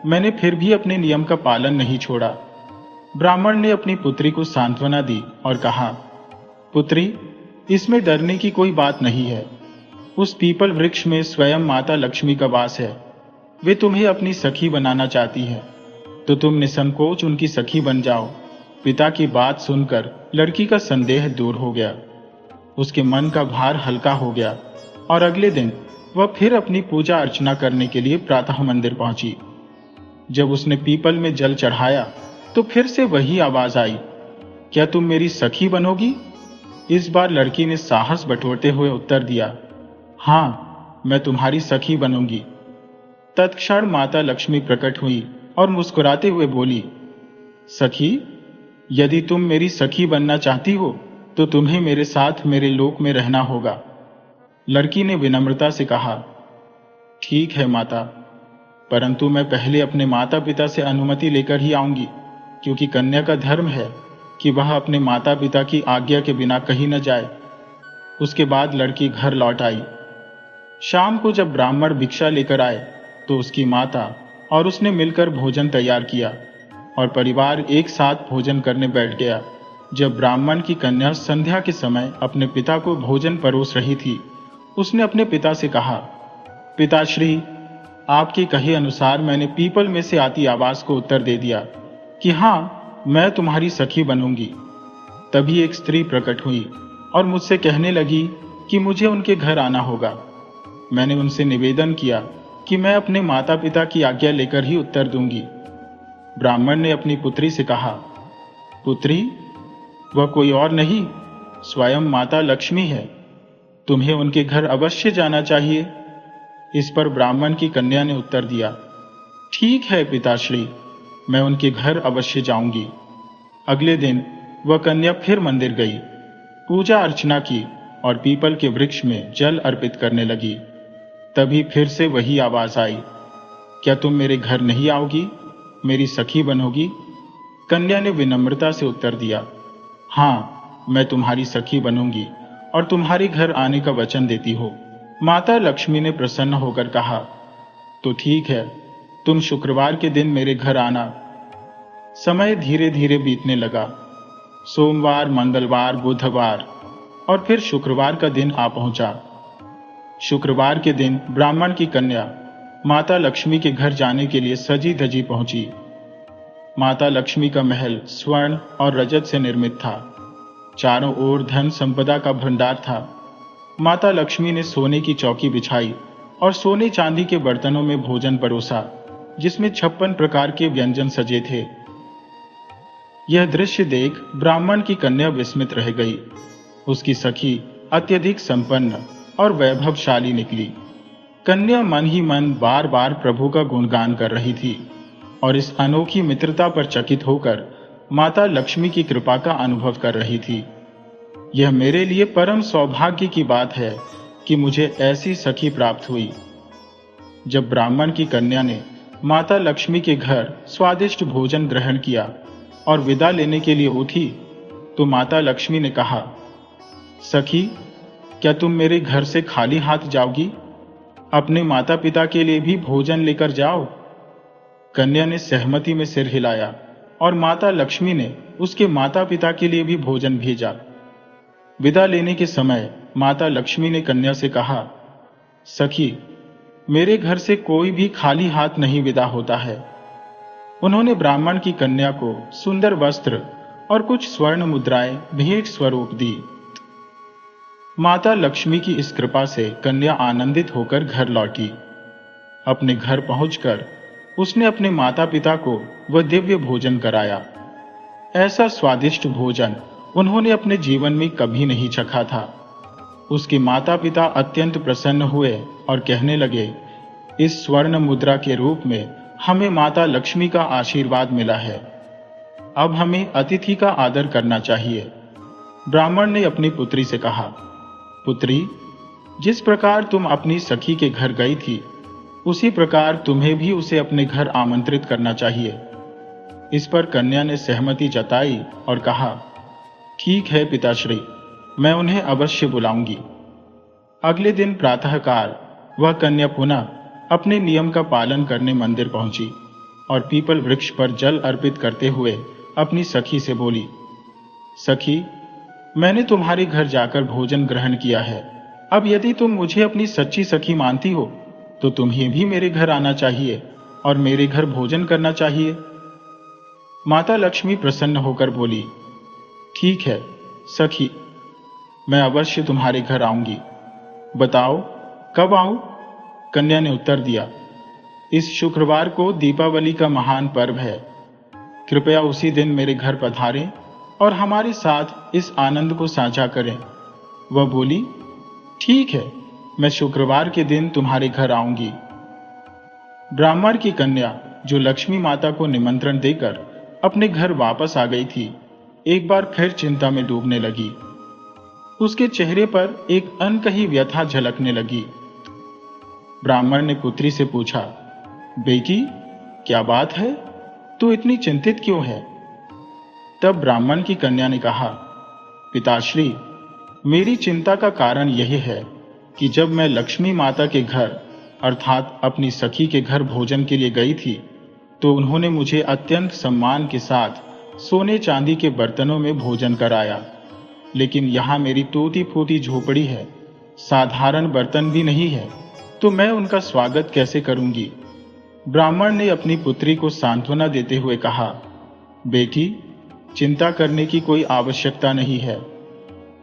मैंने फिर भी अपने नियम का पालन नहीं छोड़ा। ब्राह्मण ने अपनी पुत्री को सांत्वना दी और कहा, पुत्री, इसमें डरने की कोई बात नहीं है। उस पीपल वृक्ष में स्वयं माता लक्ष्मी का वास है। वे तुम्हें अपनी सखी बनाना चाहती है, तो तुम निसंकोच उनकी सखी बन जाओ। पिता की बात सुनकर लड़की का संदेह दूर हो गया। उसके मन का भार हल्का हो गया और अगले दिन वह फिर अपनी पूजा अर्चना करने के लिए प्रातः मंदिर पहुंची। जब उसने पीपल में जल चढ़ाया तो फिर से वही आवाज आई, क्या तुम मेरी सखी बनोगी? इस बार लड़की ने साहस बटोरते हुए उत्तर दिया, हाँ, मैं तुम्हारी सखी बनूंगी। तत्क्षण माता लक्ष्मी प्रकट हुई और मुस्कुराते हुए बोली, सखी, यदि तुम मेरी सखी बनना चाहती हो तो तुम्हें मेरे साथ मेरे लोक में रहना होगा। लड़की ने विनम्रता से कहा, ठीक है माता, परंतु मैं पहले अपने माता पिता से अनुमति लेकर ही आऊंगी, क्योंकि कन्या का धर्म है कि वह अपने माता पिता की आज्ञा के बिना कहीं न जाए। उसके बाद लड़की घर लौट आई। शाम को जब ब्राह्मण भिक्षा लेकर आए तो उसकी माता और उसने मिलकर भोजन तैयार किया और परिवार एक साथ भोजन करने बैठ गया। जब ब्राह्मण की कन्या संध्या के समय अपने पिता को भोजन परोस रही थी, उसने अपने पिता से कहा, पिताश्री, आपके कहे अनुसार मैंने पीपल में से आती आवाज को उत्तर दे दिया कि हाँ, मैं तुम्हारी सखी बनूंगी। तभी एक स्त्री प्रकट हुई और मुझसे कहने लगी कि मुझे उनके घर आना होगा। मैंने उनसे निवेदन किया कि मैं अपने माता पिता की आज्ञा लेकर ही उत्तर दूंगी। ब्राह्मण ने अपनी पुत्री से कहा, पुत्री, वह कोई और नहीं, स्वयं माता लक्ष्मी है। तुम्हें उनके घर अवश्य जाना चाहिए। इस पर ब्राह्मण की कन्या ने उत्तर दिया, ठीक है पिताश्री, मैं उनके घर अवश्य जाऊंगी। अगले दिन वह कन्या फिर मंदिर गई, पूजा अर्चना की और पीपल के वृक्ष में जल अर्पित करने लगी। तभी फिर से वही आवाज आई, क्या तुम मेरे घर नहीं आओगी, मेरी सखी बनोगी? कन्या ने विनम्रता से उत्तर दिया, हाँ, मैं तुम्हारी सखी बनूंगी और तुम्हारे घर आने का वचन देती हो। माता लक्ष्मी ने प्रसन्न होकर कहा, तो ठीक है, तुम शुक्रवार के दिन मेरे घर आना। समय धीरे धीरे बीतने लगा। सोमवार, मंगलवार, बुधवार और फिर शुक्रवार का दिन आ पहुंचा। शुक्रवार के दिन ब्राह्मण की कन्या माता लक्ष्मी के घर जाने के लिए सजी धजी पहुंची। माता लक्ष्मी का महल स्वर्ण और रजत से निर्मित था। चारों ओर धन संपदा का भंडार था। माता लक्ष्मी ने सोने की चौकी बिछाई और सोने चांदी के बर्तनों में भोजन परोसा, जिसमें 56 प्रकार के व्यंजन सजे थे। यह दृश्य देख ब्राह्मण की कन्या विस्मित रह गई। उसकी सखी अत्यधिक संपन्न और वैभवशाली निकली। कन्या मन ही मन बार बार प्रभु का गुणगान कर रही थी और इस अनोखी मित्रता पर चकित होकर माता लक्ष्मी की कृपा का अनुभव कर रही थी। यह मेरे लिए परम सौभाग्य की बात है कि मुझे ऐसी सखी प्राप्त हुई। जब ब्राह्मण की कन्या ने माता लक्ष्मी के घर स्वादिष्ट भोजन ग्रहण किया और विदा लेने के लिए उठी, तो माता लक्ष्मी ने कहा, सखी, क्या तुम मेरे घर से खाली हाथ जाओगी? अपने माता पिता के लिए भी भोजन लेकर जाओ। कन्या ने सहमति में सिर हिलाया और माता लक्ष्मी ने उसके माता पिता के लिए भी भोजन भेजा। विदा लेने के समय माता लक्ष्मी ने कन्या से कहा, सखी, मेरे घर से कोई भी खाली हाथ नहीं विदा होता है। उन्होंने ब्राह्मण की कन्या को सुंदर वस्त्र और कुछ स्वर्ण मुद्राएं भेंट स्वरूप दी। माता लक्ष्मी की इस कृपा से कन्या आनंदित होकर घर लौटी। अपने घर पहुंचकर उसने अपने माता पिता को वह दिव्य भोजन कराया। ऐसा स्वादिष्ट भोजन उन्होंने अपने जीवन में कभी नहीं चखा था। उसके माता पिता अत्यंत प्रसन्न हुए और कहने लगे, इस स्वर्ण मुद्रा के रूप में हमें माता लक्ष्मी का आशीर्वाद मिला है। अब हमें अतिथि का आदर करना चाहिए। ब्राह्मण ने अपनी पुत्री से कहा, पुत्री, जिस प्रकार तुम अपनी सखी के घर गई थी, उसी प्रकार तुम्हें भी उसे अपने घर आमंत्रित करना चाहिए। इस पर कन्या ने सहमति जताई और कहा, ठीक है पिताश्री, मैं उन्हें अवश्य बुलाऊंगी। अगले दिन प्रातःकाल वह कन्या पुनः अपने नियम का पालन करने मंदिर पहुंची और पीपल वृक्ष पर जल अर्पित करते हुए अपनी सखी से बोली, सखी, मैंने तुम्हारे घर जाकर भोजन ग्रहण किया है। अब यदि तुम मुझे अपनी सच्ची सखी मानती हो तो तुम्हें भी मेरे घर आना चाहिए और मेरे घर भोजन करना चाहिए। माता लक्ष्मी प्रसन्न होकर बोली, ठीक है सखी, मैं अवश्य तुम्हारे घर आऊंगी। बताओ कब आऊं? कन्या ने उत्तर दिया, इस शुक्रवार को दीपावली का महान पर्व है। कृपया उसी दिन मेरे घर पधारें और हमारे साथ इस आनंद को साझा करें। वह बोली, ठीक है, मैं शुक्रवार के दिन तुम्हारे घर आऊंगी। ब्राह्मण की कन्या, जो लक्ष्मी माता को निमंत्रण देकर अपने घर वापस आ गई थी, एक बार फिर चिंता में डूबने लगी। उसके चेहरे पर एक अनकही व्यथा झलकने लगी। ब्राह्मण ने पुत्री से पूछा, बेटी, क्या बात है? तू इतनी चिंतित क्यों है? तब ब्राह्मण की कन्या ने कहा, पिताश्री, मेरी चिंता का कारण यह है कि जब मैं लक्ष्मी माता के घर अर्थात अपनी सखी के घर भोजन के लिए गई थी, तो उन्होंने मुझे अत्यंत सम्मान के साथ सोने चांदी के बर्तनों में भोजन कराया। लेकिन यहाँ मेरी टूटी फूटी झोपड़ी है, साधारण बर्तन भी नहीं है, तो मैं उनका स्वागत कैसे करूंगी? ब्राह्मण ने अपनी पुत्री को सांत्वना देते हुए कहा, बेटी, चिंता करने की कोई आवश्यकता नहीं है।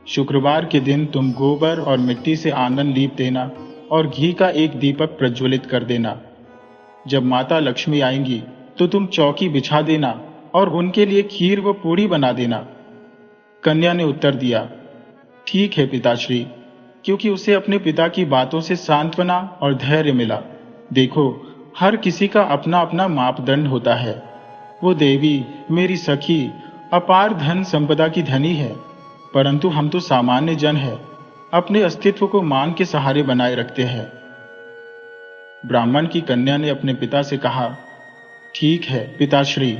शुक्रवार के दिन तुम गोबर और मिट्टी से आंगन लीप देना और घी का एक दीपक प्रज्वलित कर देना। जब माता लक्ष्मी आएंगी तो तुम चौकी बिछा देना और उनके लिए खीर व पूड़ी बना देना। कन्या ने उत्तर दिया, ठीक है पिताश्री, क्योंकि उसे अपने पिता की बातों से सांत्वना और धैर्य मिला। देखो, हर किसी का अपना अपना मापदंड होता है। वो देवी, मेरी सखी, अपार धन संपदा की धनी है, परंतु हम तो सामान्य जन हैं, अपने अस्तित्व को मान के सहारे बनाए रखते हैं। ब्राह्मण की कन्या ने अपने पिता से कहा, ठीक है पिताश्री,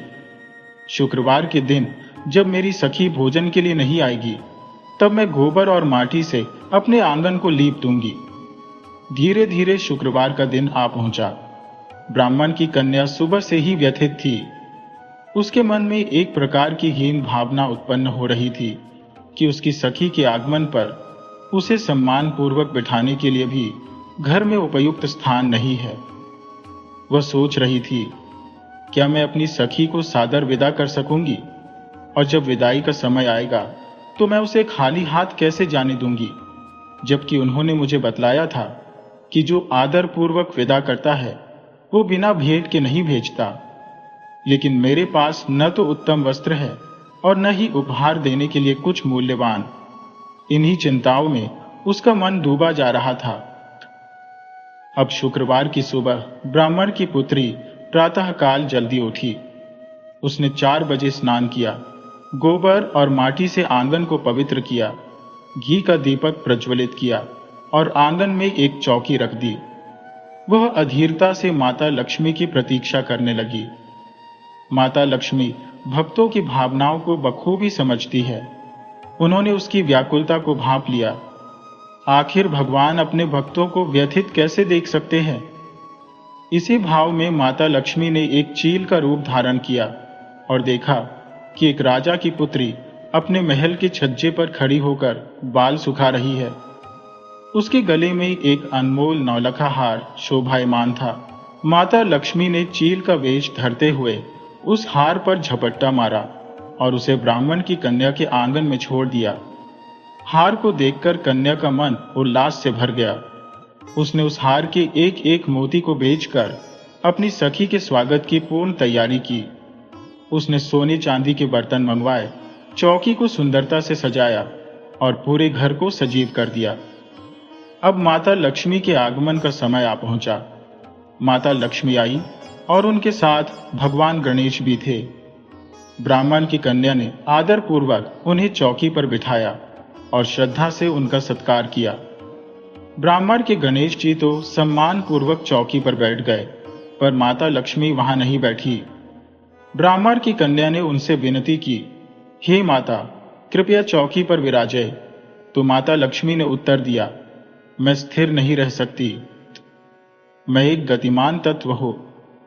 शुक्रवार के दिन जब मेरी सखी भोजन के लिए नहीं आएगी, तब मैं गोबर और माटी से अपने आंगन को लीप दूंगी। धीरे धीरे शुक्रवार का दिन आ पहुंचा। ब्राह्मण की कन्या सुबह से ही व्यथित थी। उसके मन में एक प्रकार की हीन भावना उत्पन्न हो रही थी कि उसकी सखी के आगमन पर उसे सम्मान पूर्वक बिठाने के लिए भी घर में उपयुक्त स्थान नहीं है। वह सोच रही थी, क्या मैं अपनी सखी को सादर विदा कर सकूंगी? और जब विदाई का समय आएगा तो मैं उसे खाली हाथ कैसे जाने दूंगी, जबकि उन्होंने मुझे बतलाया था कि जो आदर पूर्वक विदा करता है वो बिना भेंट के नहीं भेजता। लेकिन मेरे पास न तो उत्तम वस्त्र है और न ही उपहार देने के लिए कुछ मूल्यवान। इन्हीं चिंताओं में उसका मन डूबा जा रहा था। अब शुक्रवार की सुबह ब्राह्मण की पुत्री प्रातःकाल जल्दी उठी। उसने 4 बजे स्नान किया, गोबर और माटी से आंगन को पवित्र किया, घी का दीपक प्रज्वलित किया और आंगन में एक चौकी रख दी। वह अधीरता से माता लक्ष्मी की प्रतीक्षा करने लगी। माता लक्ष्मी भक्तों की भावनाओं को बखूबी समझती है उन्होंने उसकी व्याकुलता को भांप लिया। आखिर भगवान अपने भक्तों को व्यथित कैसे देख सकते हैं? इसी भाव में माता लक्ष्मी ने एक चील का रूप धारण किया और देखा कि एक राजा की पुत्री अपने महल के छज्जे पर खड़ी होकर बाल सुखा रही है। उसके गले में एक अनमोल नौलखा हार शोभायमान था। माता लक्ष्मी ने चील का वेश धरते हुए उस हार पर झपट्टा मारा और उसे ब्राह्मण की कन्या के आंगन में छोड़ दिया। हार को देखकर कन्या का मन उल्लास से भर गया। उसने उस हार के एक एक मोती को बेचकर अपनी सखी के स्वागत की पूर्ण तैयारी की। उसने सोने चांदी के बर्तन मंगवाए, चौकी को सुंदरता से सजाया और पूरे घर को सजीव कर दिया। अब माता लक्ष्मी के आगमन का समय आ पहुंचा। माता लक्ष्मी आई और उनके साथ भगवान गणेश भी थे। ब्राह्मण की कन्या ने आदर पूर्वक उन्हें चौकी पर बिठाया और श्रद्धा से उनका सत्कार किया। ब्राह्मण के गणेश जी तो सम्मान पूर्वक चौकी पर बैठ गए, पर माता लक्ष्मी वहां नहीं बैठी। ब्राह्मण की कन्या ने उनसे विनती की, हे माता, कृपया चौकी पर विराजे। तो माता लक्ष्मी ने उत्तर दिया, मैं स्थिर नहीं रह सकती। मैं एक गतिमान तत्व हो,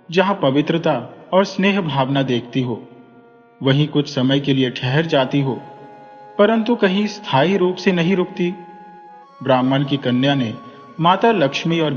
जहां पवित्रता और स्नेह भावना देखती हो, वहीं कुछ समय के लिए ठहर जाती हो, परंतु कहीं स्थायी रूप से नहीं रुकती। ब्राह्मण की कन्या ने माता लक्ष्मी और